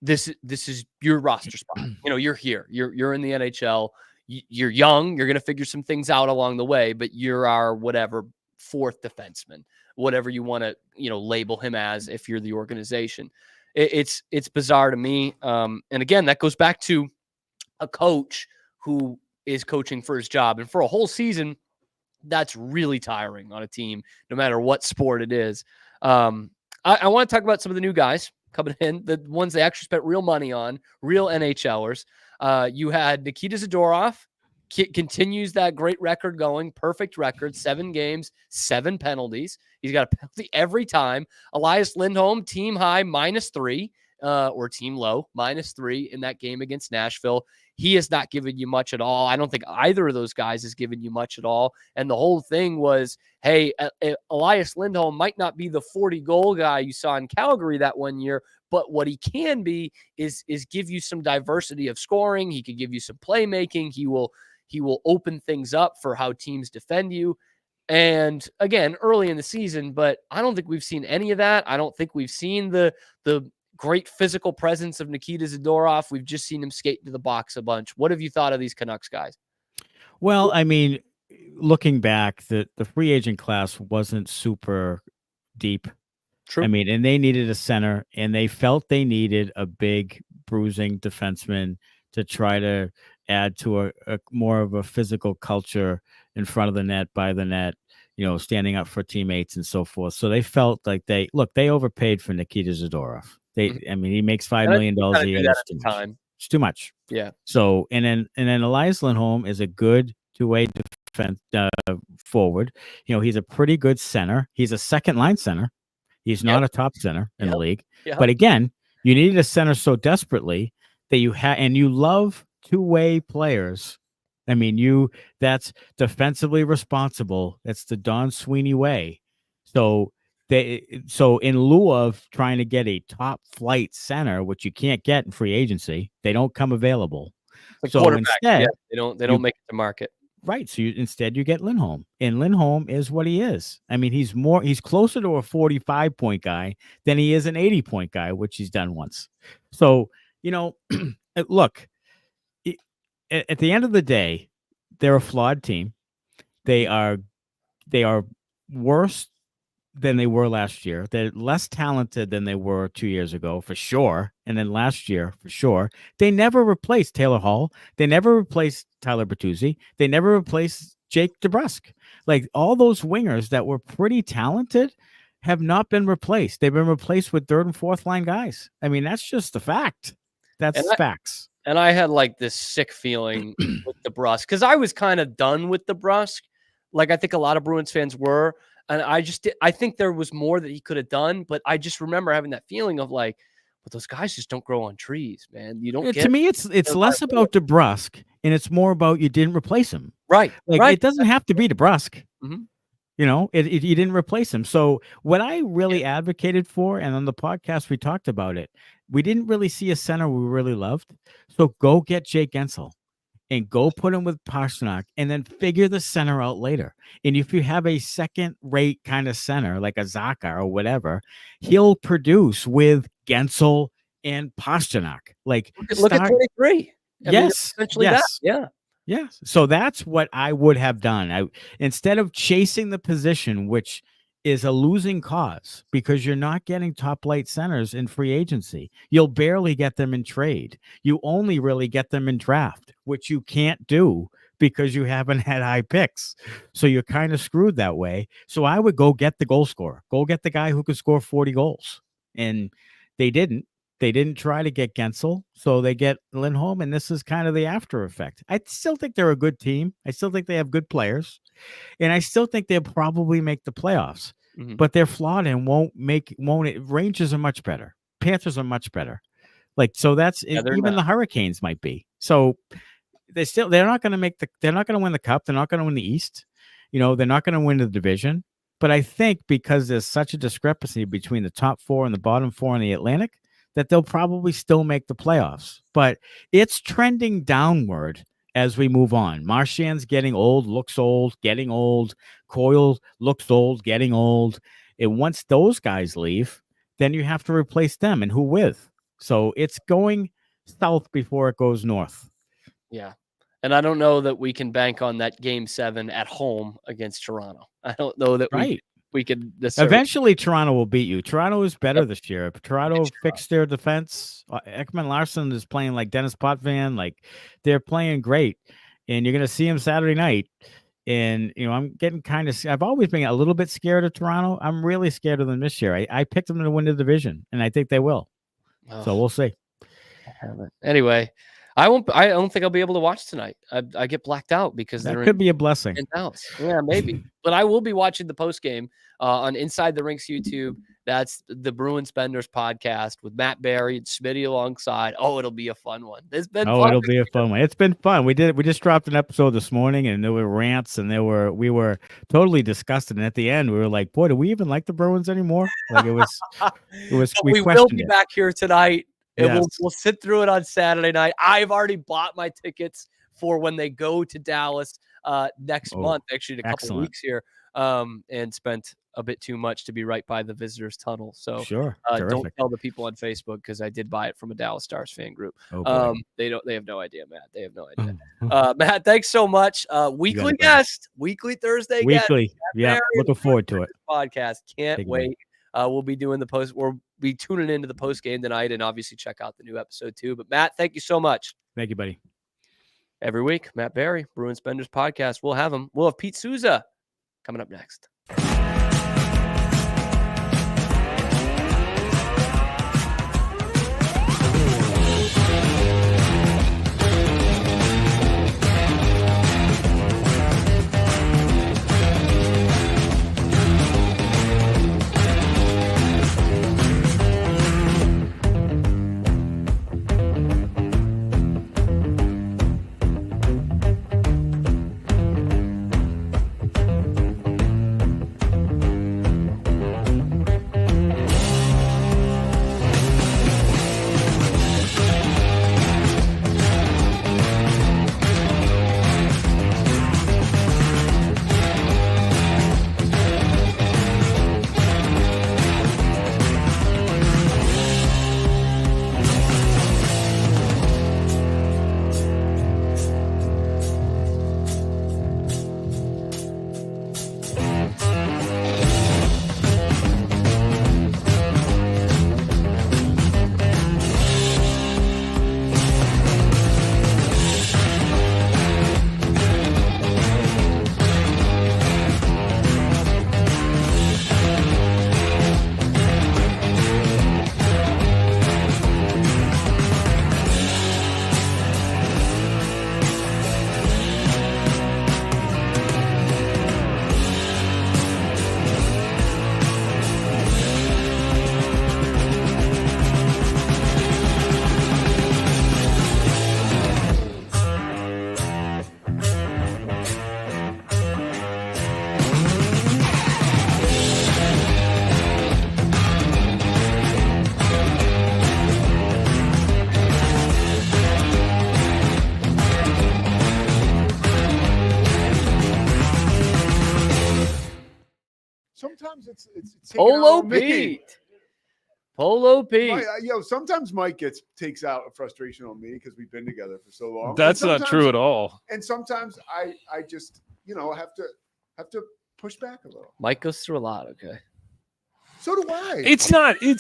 this is your roster spot. You're here. You're in the NHL. You're young. You're going to figure some things out along the way, but you're our whatever 4th defenseman, whatever you want to, label him as if you're the organization. It's bizarre to me. And again, that goes back to a coach who is coaching for his job. And for a whole season, that's really tiring on a team, no matter what sport it is. I want to talk about some of the new guys coming in, the ones they actually spent real money on, real NHLers. You had Nikita Zadorov, continues that great record going, perfect record, 7 games, 7 penalties. He's got a penalty every time. Elias Lindholm, team high, -3, or team low, -3 in that game against Nashville. He has not given you much at all. I don't think either of those guys has given you much at all. And the whole thing was, hey, Elias Lindholm might not be the 40-goal guy you saw in Calgary that one year, but what he can be is give you some diversity of scoring. He could give you some playmaking. He will open things up for how teams defend you. And again, early in the season, but I don't think we've seen any of that. I don't think we've seen the great physical presence of Nikita Zadorov. We've just seen him skate into the box a bunch. What have you thought of these Canucks guys? Well, I mean, looking back, the free agent class wasn't super deep. True. I mean, and they needed a center, and they felt they needed a big bruising defenseman to try to add to a more of a physical culture in front of the net, by the net, standing up for teammates and so forth. So they felt like they overpaid for Nikita Zadorov. I mean, he makes $5 million a year. It's too much. Yeah. So, and then Elias Lindholm is a good two-way defense forward. He's a pretty good center. He's a second line center. He's not a top center in the league. Yep. But again, you needed a center so desperately that you love two-way players. I mean, that's defensively responsible. That's the Don Sweeney way. So in lieu of trying to get a top flight center, which you can't get in free agency, they don't come available. The So quarterback, instead, they don't you- make it to market. right. So instead you get Lindholm, and Lindholm is what he is. I mean, he's closer to a 45-point guy than he is an 80-point guy, which he's done once. So, look, at the end of the day, they're a flawed team. They are worse than they were last year. They're less talented than they were 2 years ago, for sure. And then last year, for sure. They never replaced Taylor Hall. They never replaced Tyler Bertuzzi. They never replaced Jake DeBrusk. Like, all those wingers that were pretty talented have not been replaced. They've been replaced with third and fourth line guys. I mean, that's just the fact. That's facts. And I had like this sick feeling with DeBrusk because I was kind of done with DeBrusk. Like, I think a lot of Bruins fans were. And I think there was more that he could have done, but I just remember having that feeling of like, but those guys just don't grow on trees, man. You don't get. To me, it's less about DeBrusk and it's more about you didn't replace him. Right. Like, right. It doesn't have to be DeBrusk. Mhm. You didn't replace him. So what I really advocated for, and on the podcast we talked about it, we didn't really see a center we really loved. So go get Jake Gensel and go put him with Pastrnak and then figure the center out later. And if you have a second-rate kind of center like a Zacha or whatever, he'll produce with Gensel and Pastrnak. Like, look at 23. Yes. Essentially yes. that. Yeah. Yes. So that's what I would have done. Instead of chasing the position, which is a losing cause because you're not getting top light centers in free agency. You'll barely get them in trade. You only really get them in draft, which you can't do because you haven't had high picks. So you're kind of screwed that way. So I would go get the goal scorer. Go get the guy who could score 40 goals. And they didn't. They didn't try to get Gensel, so they get Lindholm, and this is kind of the after effect. I still think they're a good team. I still think they have good players, and I still think they'll probably make the playoffs. Mhm. But they're flawed and won't. Rangers are much better. Panthers are much better. Like, so that's even not. the Hurricanes might be. So they're not going to they're not going to win the cup. They're not going to win the East. They're not going to win the division. But I think because there's such a discrepancy between the top four and the bottom four in the Atlantic, that they'll probably still make the playoffs. But it's trending downward as we move on. Marchand's getting old, looks old, getting old. Coyle looks old, getting old. And once those guys leave, then you have to replace them. And who with? So it's going south before it goes north. Yeah. And I don't know that we can bank on that game 7 at home against Toronto. I don't know that we could necessarily. Eventually, Toronto will beat you. Toronto is better this year. If Toronto fixed their defense, Ekman Larsson is playing like Dennis Potvin. Like, they're playing great. And you're going to see him Saturday night. And, I'm getting I've always been a little bit scared of Toronto. I'm really scared of them this year. I picked them to win the division, and I think they will. So we'll see. Anyway, I don't think I'll be able to watch tonight. I get blacked out because that could be a blessing. In Dallas. Yeah, maybe. But I will be watching the post game on Inside the Rinks YouTube. That's the Bruins Benders podcast with Matt Barry and Smitty alongside. Oh, it'll be a fun one. It's been fun. It'll be a fun one. It's been fun. We just dropped an episode this morning, and there were rants, and we were totally disgusted. And at the end, we were like, boy, do we even like the Bruins anymore? Like, it was we will be back here tonight. And yes. we'll sit through it on Saturday night. I've already bought my tickets for when they go to Dallas next month, actually in a couple of weeks here, and spent a bit too much to be right by the visitors tunnel. So sure, don't tell the people on Facebook because I did buy it from a Dallas Stars fan group. They have no idea, Matt. They have no idea. Matt, thanks so much. Weekly guest, weekly Thursday guest. Yeah, looking forward to it. Podcast. Can't wait. We'll be doing the post. We'll be tuning into the post game tonight, and obviously check out the new episode too. But Matt, thank you so much. Thank you, buddy. Every week, Matt Barry, Bruins Benders podcast. We'll have him. We'll have Pete Souza coming up next. sometimes it's taking out Polo on me. Pete. Polo Pete. Sometimes Mike takes out a frustration on me because we've been together for so long. That's not true at all. And sometimes I just have to push back a little. Mike goes through a lot. Okay. So do I. It's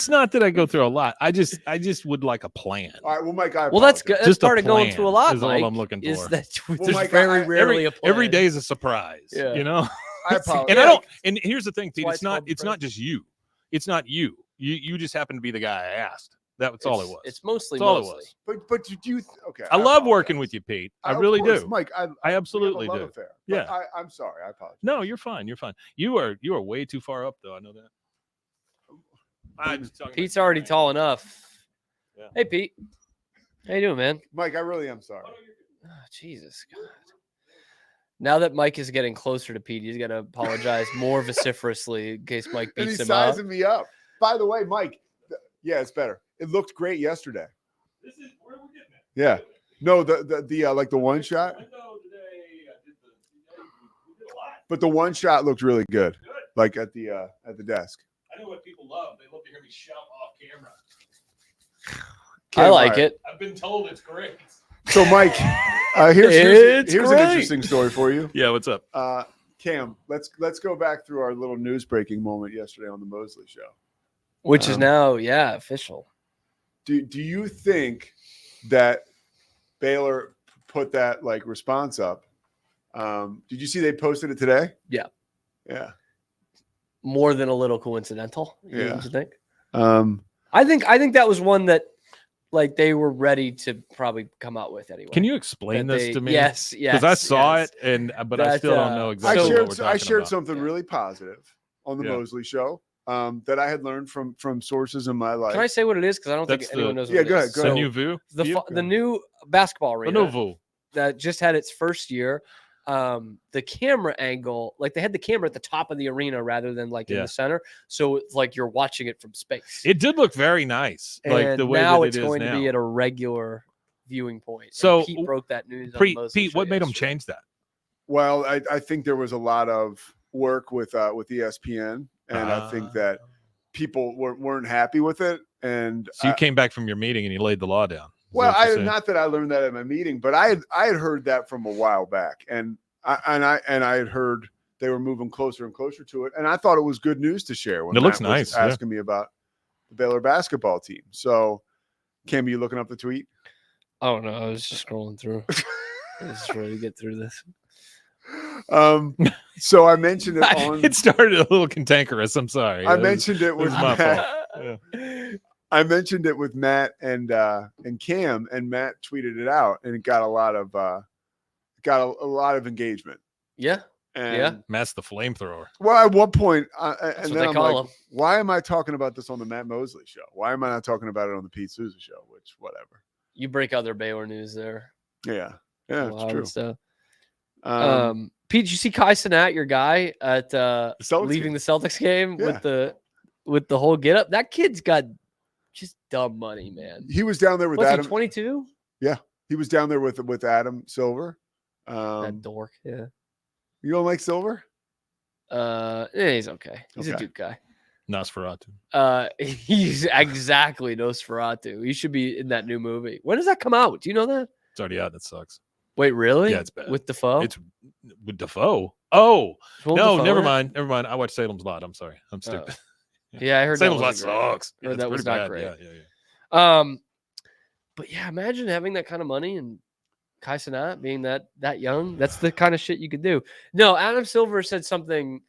not that I go through a lot. I just would like a plan. All right. Well, Mike, Well, that's good. That's Just a part of going plan through a lot, is all Mike, I'm looking is for. that Well, there's Mike, very rarely a plan. Every day is a surprise. Yeah. You know? I apologize. And I don't. And here's the thing, Pete. why It's it's called not. the It's not just you. It's not you. You just happen to be the guy I asked. That's all it was. It's mostly That's all it mostly. was. But did you? Okay. I love working apologize. with you, Pete. I Of really course, do. Mike. I we have a absolutely love do. affair. Yeah. But I'm sorry. I apologize. No, you're fine. You're fine. You are way too far up, though. I know that. I'm just talking Pete's about already you. tall enough. Yeah. Hey, Pete. How you doing, man? Mike, I really am sorry. Oh, Jesus God. Now that Mike is getting closer to Pete, he's gonna apologize more vociferously in case Mike And beats he's him up. sizing me up. By the way, Mike. Yeah, it's better. It looked great yesterday. This is where we're getting at. Yeah. No, the like the one shot. I know today I did we did a lot. But the one shot looked really good. Good. Like at the desk. I know what people love. They love to hear me shout off camera. I like Alright. it. I've been told it's great. So, Mike, here's It's an great. interesting story for you. Yeah, what's up? Cam, let's go back through our little news breaking moment yesterday on the Mosley Show. Which is Um, now, official. Do you think that Baylor put that like response up? Did you see they posted it today? Yeah. Yeah. More than a little coincidental. Yeah. Don't you think? I I think that was one that like they were ready to probably come out with anyway. Can you explain That this they- to me? Yes, yes. Because I saw yes. it, but I That, still don't know I exactly what we're shared talking about. something Yeah. really positive on the Yeah. Mosley Show that I had learned from sources in my life. Can I say what it is? Because I don't That's think anyone the- knows. What Yeah, it go is. ahead, go The ahead. new view. The View? the new basketball The arena nouveau. that just had its first year. The camera angle, like they had the camera at the top of the arena rather than like in Yeah. the center, so it's like you're watching it from space. It did look very nice, like and the way now that it's it is going now. to be at a regular viewing point. And So, Pete broke that news. on the Pete, Mosley Pete, Show what made them yesterday. change that? Well, I think there was a lot of work with ESPN, and I think that people weren't happy with it. And So you came back from your meeting and you laid the law down. Is well, that what you're saying? not that I learned that at my meeting, but I had heard that from a while back, and I had heard they were moving closer and closer to it, and I thought it was good news to share. When It looks Matt was nice, yeah. asking me about the Baylor basketball team. So, Cam, you looking up the tweet? Oh no, I was just scrolling through. I was just ready to get through this. So I mentioned it on. It started a little cantankerous. I'm sorry. I It was- mentioned it with was my Matt. fault. I mentioned it with Matt and Cam, and Matt tweeted it out, and it got a lot of engagement. Yeah, And Matt's the flamethrower. well, at one point, and what then they I'm call like, him. why am I talking about this on the Matt Mosley Show? Why am I not talking about it on the Pete Souza Show? Which, whatever. you break other Baylor news there. Yeah, yeah, Wild it's true. stuff. Um, Pete, did you see Kai Cenat, your guy, at Celtics leaving game. the Celtics game Yeah. with the whole get up? That kid's got just dumb money, man. he was down there with What's he, Adam. 22? He was down there with Adam Silver. That dork. Yeah. You don't like Silver? He's okay. He's a Okay. Duke guy. Nosferatu. He's exactly Nosferatu. He should be in that new movie. When does that come out? Do you know that? It's already out. That sucks. Wait, really? Yeah, it's bad. With Defoe? It's with Defoe. Oh Is Willem no, Dafoe never in it? mind. Never mind. I watched Salem's Lot. I'm sorry. I'm Oh. stupid. Yeah, I heard Salem's that Lot wasn't great. sucks. Heard it's that was pretty not bad. great. Yeah. But yeah, imagine having that kind of money and Kai Cenat being that young. That's the kind of shit you could do. No, Adam Silver said something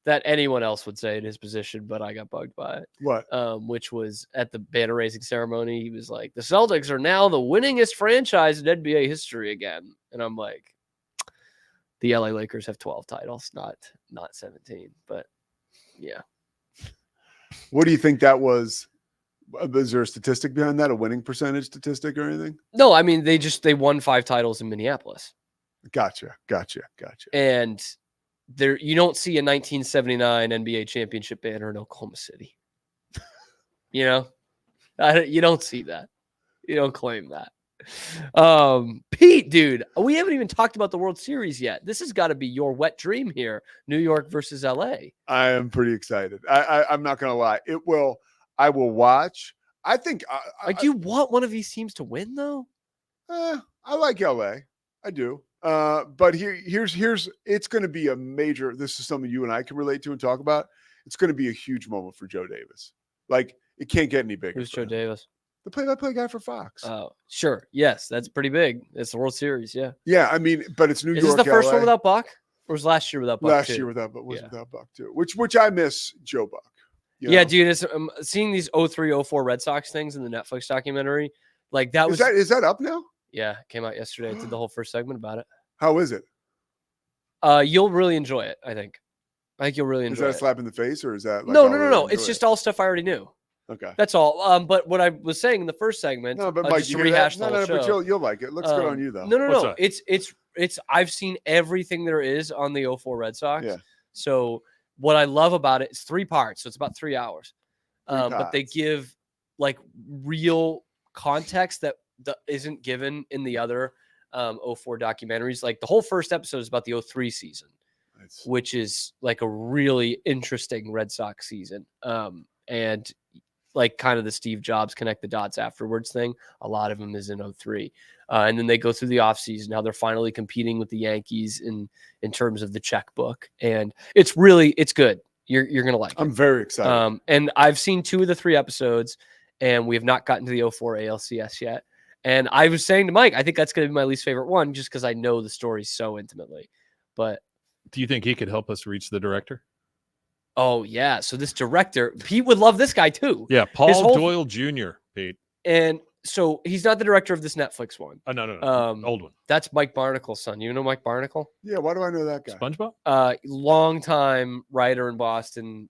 that anyone else would say in his position, but I got bugged by it. What? Which was at the banner raising ceremony. He was like, "The Celtics are now the winningest franchise in NBA history again," and I'm like, "The LA Lakers have 12 titles, not 17." But yeah, What do you think that was? Is there a statistic behind that? A winning percentage statistic or anything? no, I mean they won 5 titles in Minneapolis. Gotcha. And there, you don't see a 1979 NBA championship banner in Oklahoma City. You know, you don't see that. You don't claim that. Pete, dude, we haven't even talked about the World Series yet. This has got to be your wet dream here. New York versus LA. I am pretty excited. I'm not gonna lie. I will watch. I think Like, do you want one of these teams to win though? I like LA. I do. But here's it's going to be a major. This is something you and I can relate to and talk about. It's going to be a huge moment for Joe Davis. Like, it can't get any bigger. Who's for Joe him. Davis? The play-by-play guy for Fox. Oh, sure. Yes, that's pretty big. It's the World Series. Yeah. Yeah, I mean, but it's New Is York. this the first LA. one without Buck, or was last year without Buck? Last too? year without Yeah. Buck too. Which I miss Joe Buck. you Yeah, know? dude. It's seeing these 03-04 Red Sox things in the Netflix documentary. Like that was. Is that up now? Yeah, it came out yesterday. I did the whole first segment about it. How is it? You'll really enjoy it. I think you'll really Is enjoy that a it. slap in the face, or is that like No. I'll really It's enjoy just it? all stuff I already knew. Okay. That's all. But what I was saying in the first segment, No, but Mike, just to you hear that? rehash the No, whole but show. you'll like it. Looks good on you though. No. What's that? It's. I've seen everything there is on the 04 Red Sox. Yeah. So what I love about it, it's 3 parts, so it's about 3 hours. But they parts. give like real context that isn't given in the other 04 documentaries. Like the whole first episode is about the 03 season, Nice. which is like a really interesting Red Sox season. And like kind of the Steve Jobs connect the dots afterwards thing. A lot of them is in 03. And then they go through the offseason, how they're finally competing with the Yankees in terms of the checkbook. And it's good. You're going to like it. I'm very excited. And I've seen 2 of the 3 episodes, and we have not gotten to the 04 ALCS yet. And I was saying to Mike, I think that's going to be my least favorite one just because I know the story so intimately. But Do you think he could help us reach the director? oh, yeah. So this director, Pete would love this guy too. Yeah, His Paul whole- Doyle Jr. Pete. And so he's not the director of this Netflix one. Oh no, old one. That's Mike Barnacle's son. You know Mike Barnacle? Yeah, why do I know that guy? SpongeBob. Longtime writer in Boston,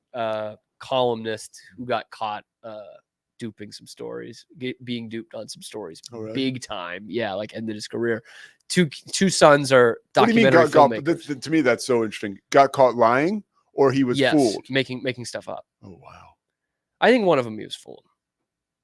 columnist who got caught duping some stories, being duped on some stories, Oh, really? big time. Yeah, like ended his career. Two sons are What do you mean documentary got filmmakers. to me, that's so interesting. Got caught lying, or he was Yes, fooled? making stuff up. Oh wow. I think one of them he was fooled,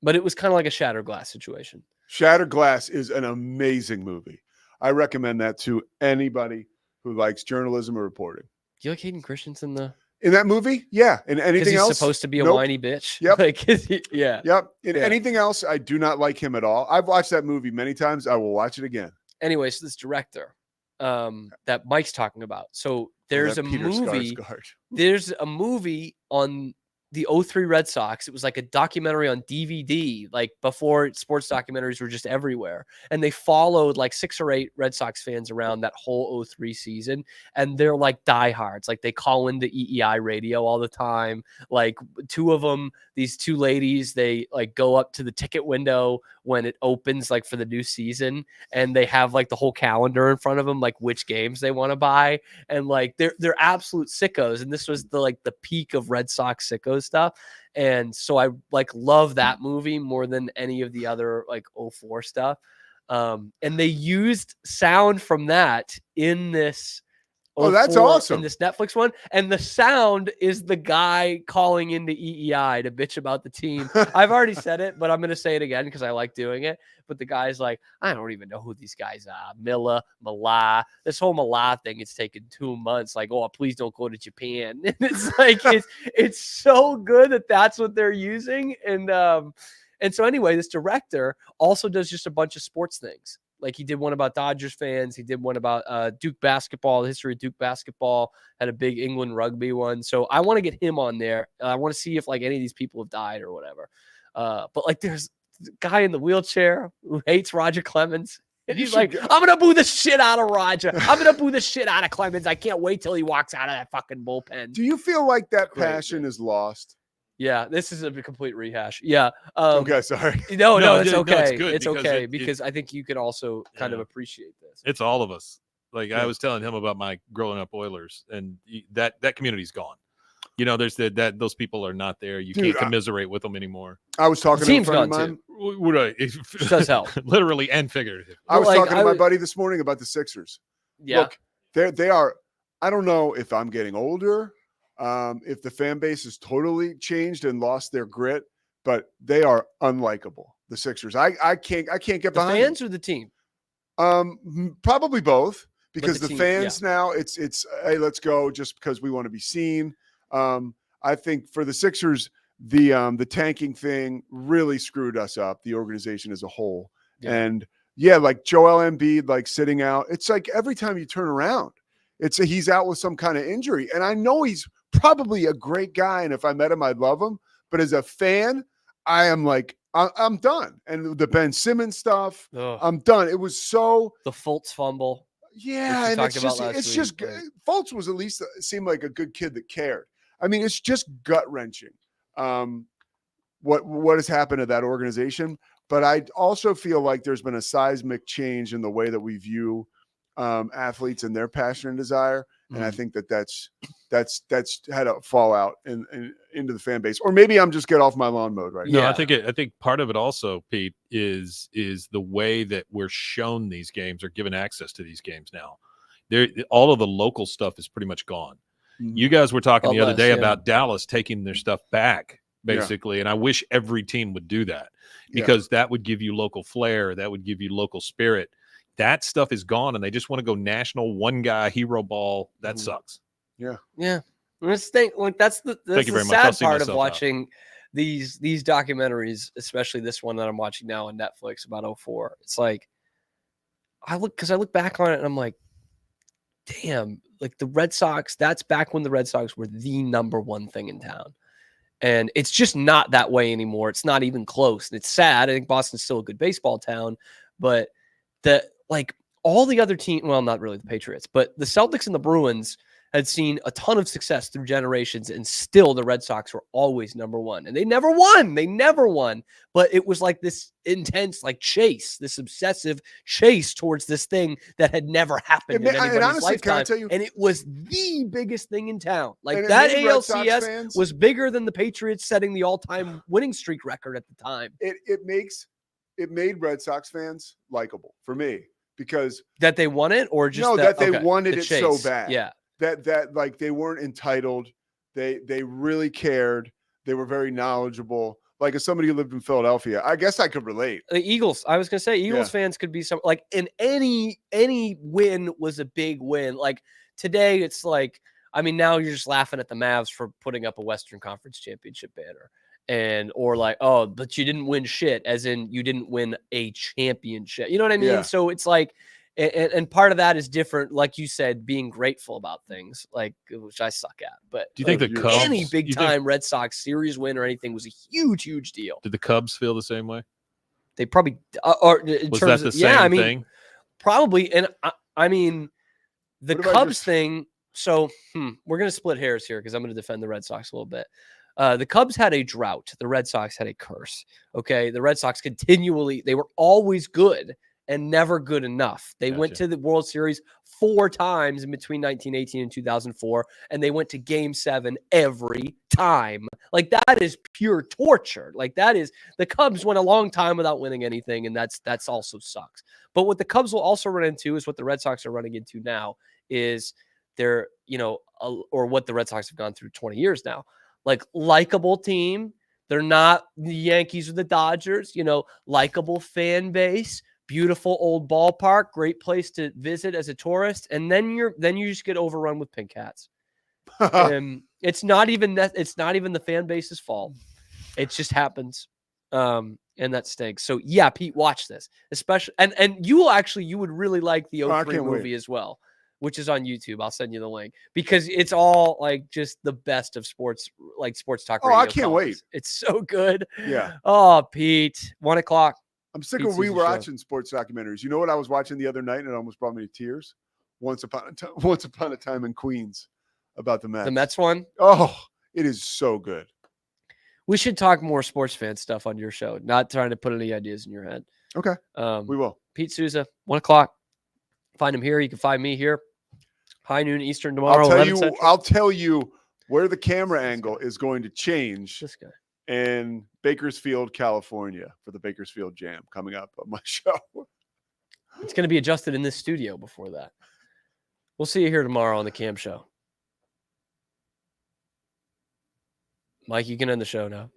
but it was kind of like a Shattered Glass situation. Shattered Glass is an amazing movie. I recommend that to anybody who likes journalism or reporting. Do you like Hayden Christensen though? In that movie, yeah. And Because anything he's else? supposed to be a Nope. whiny bitch. Yep. Like, yeah. Yep. In Yeah. anything else, I do not like him at all. I've watched that movie many times. I will watch it again. Anyway, so this director that Mike's talking about. So there's That a Peter movie. Skarsgård. There's a movie on the 03 Red Sox. It was like a documentary on DVD, like before sports documentaries were just everywhere. And they followed like 6 or 8 Red Sox fans around that whole 03 season. And they're like diehards. Like they call into EEI radio all the time. Like 2 of them, these 2 ladies, they like go up to the ticket window when it opens, like for the new season. And they have like the whole calendar in front of them, like which games they want to buy. And like they're absolute sickos. And this was the peak of Red Sox sicko stuff. And so I like love that movie more than any of the other like 04 stuff. And they used sound from that in this. Oh, that's 04 awesome. In this Netflix one. And the sound is the guy calling into EEI to bitch about the team. I've already said it, but I'm going to say it again because I like doing it. But the guy's like, I don't even know who these guys are. Mila. This whole Mila thing, it's taken 2 months. Like, oh, please don't go to Japan. And it's like, it's so good that that's what they're using. And so anyway, this director also does just a bunch of sports things. Like he did one about Dodgers fans. He did one about Duke basketball, the history of Duke basketball, had a big England rugby one. So I want to get him on there. I want to see if like any of these people have died or whatever. But like there's a guy in the wheelchair who hates Roger Clemens. And You he's should like, go- I'm going to boo the shit out of Roger. I'm going to boo the shit out of Clemens. I can't wait till he walks out of that fucking bullpen. Do you feel like that Crazy. passion is lost? Yeah, this is a complete rehash. Yeah. Okay, sorry. No, No, it's no, okay. it's good it's because okay it- because I think you can also kind of Yeah. appreciate this. It's all of us. Like Yeah. I was telling him about my growing up Oilers, and that community's gone. You know, there's that those people are not there. You Dude, can't commiserate with them anymore. I was talking to a team's friend of gone, mine. too. Would I? does help. Literally and figuratively. I was Like, talking to I my would- buddy this morning about the Sixers. Yeah. Look, they are. I don't know if I'm getting older, if the fan base has totally changed and lost their grit, but they are unlikable. the Sixers. I can't get The behind fans or the team? Probably both, because the the team, fans now it's hey, let's go just because we want to be seen. I think for the Sixers, the tanking thing really screwed us up, the organization as a whole. Yeah. And yeah, like Joel Embiid, like sitting out. It's like every time you turn around, he's out with some kind of injury. And I know he's probably a great guy, and if I met him, I'd love him. But as a fan, I am like, I'm done. And the Ben Simmons stuff, Ugh. I'm done. It was so The Fultz fumble. yeah, we and talked it's about just last it's week, just but- Fultz was at least seemed like a good kid that cared. I mean, it's just gut wrenching. What has happened to that organization? But I also feel like there's been a seismic change in the way that we view athletes and their passion and desire. And I think that's had a fallout into the fan base. Or maybe I'm just get off my lawn mode right No, now. Yeah. I think part of it also, Pete, is the way that we're shown these games or given access to these games now. All of the local stuff is pretty much gone. Mhm. You guys were talking the other Less, day yeah. about Dallas taking their stuff back, basically, and I wish every team would do that, because that would give you local flair, that would give you local spirit. That stuff is gone, and they just want to go national, one guy hero ball. That sucks. Yeah. Let's think, like that's the Thank you very much. sad I'll see part of myself out. watching these documentaries, especially this one that I'm watching now on Netflix about 04. It's like I look back on it and I'm like, damn, like the Red Sox, that's back when the Red Sox were the number one thing in town. And it's just not that way anymore. It's not even close. And it's sad. I think Boston's still a good baseball town, but like all the other teams, well, not really the Patriots, but the Celtics and the Bruins had seen a ton of success through generations, and still the Red Sox were always number one. And they never won. But it was like this intense, like chase, this obsessive chase towards this thing that had never happened in anybody's honestly, can I lifetime. tell you- And it was the biggest thing in town. Like And it that made Red Sox ALCS fans- was bigger than the Patriots setting the all-time winning streak record at the time. It made Red Sox fans likable for me, because That they won it, or just no, that they okay, wanted the it so chase. bad. Yeah. that like they weren't entitled. They really cared. They were very knowledgeable. Like, as somebody who lived in Philadelphia, I guess I could relate. The Eagles, I was gonna say Eagles Yeah. fans could be some like in any win was a big win. Like today, it's like, I mean, now you're just laughing at the Mavs for putting up a Western Conference championship banner. Or like, oh, but you didn't win shit, as in you didn't win a championship. You know what I mean? Yeah. So it's like, and part of that is different, like you said, being grateful about things, like, which I suck at. But Do you think the you're- Cubs? any big you think- time Red Sox series win or anything was a huge deal. Did the Cubs feel the same way? They probably or in Was terms that the of, same yeah, I mean, thing? probably. And I mean, the What about Cubs just- thing. So we're going to split hairs here because I'm going to defend the Red Sox a little bit. The Cubs had a drought. The Red Sox had a curse. Okay. The Red Sox they were always good and never good enough. They went Gotcha. to the World Series 4 times in between 1918 and 2004, and they went to Game 7 every time. Like, that is pure torture. Like, that is, the Cubs went a long time without winning anything, and that's also sucks. But what the Cubs will also run into is what the Red Sox are running into now is they're, or what the Red Sox have gone through 20 years now. Like, likable team. They're not the Yankees or the Dodgers, likable fan base, beautiful old ballpark, great place to visit as a tourist. And then you just get overrun with pink hats. And it's not even the fan base's fault. It just happens. And that stinks. So yeah, Pete, watch this, especially, and you would really like the I 03 can't wait. movie as well, which is on YouTube. I'll send you the link because it's all like just the best of sports, like sports talk. Oh, I radio can't wait. columns. It's so good. Yeah. Oh, Pete, 1 o'clock. I'm sick Pete of sees the show. rewatching sports documentaries. You know what I was watching the other night, and it almost brought me to tears? Once upon a time in Queens, about the Mets. The Mets one. Oh, it is so good. We should talk more sports fan stuff on your show. Not trying to put any ideas in your head. Okay, Um, we will. Pete Souza, 1 o'clock. Find him here. You can find me here. High noon Eastern tomorrow. I'll tell 11 you. Central. I'll tell you where the camera angle is going to change This guy. in Bakersfield, California, for the Bakersfield Jam coming up on my show. It's going to be adjusted in this studio before that. We'll see you here tomorrow on the Cam Show. Mike, you can end the show now.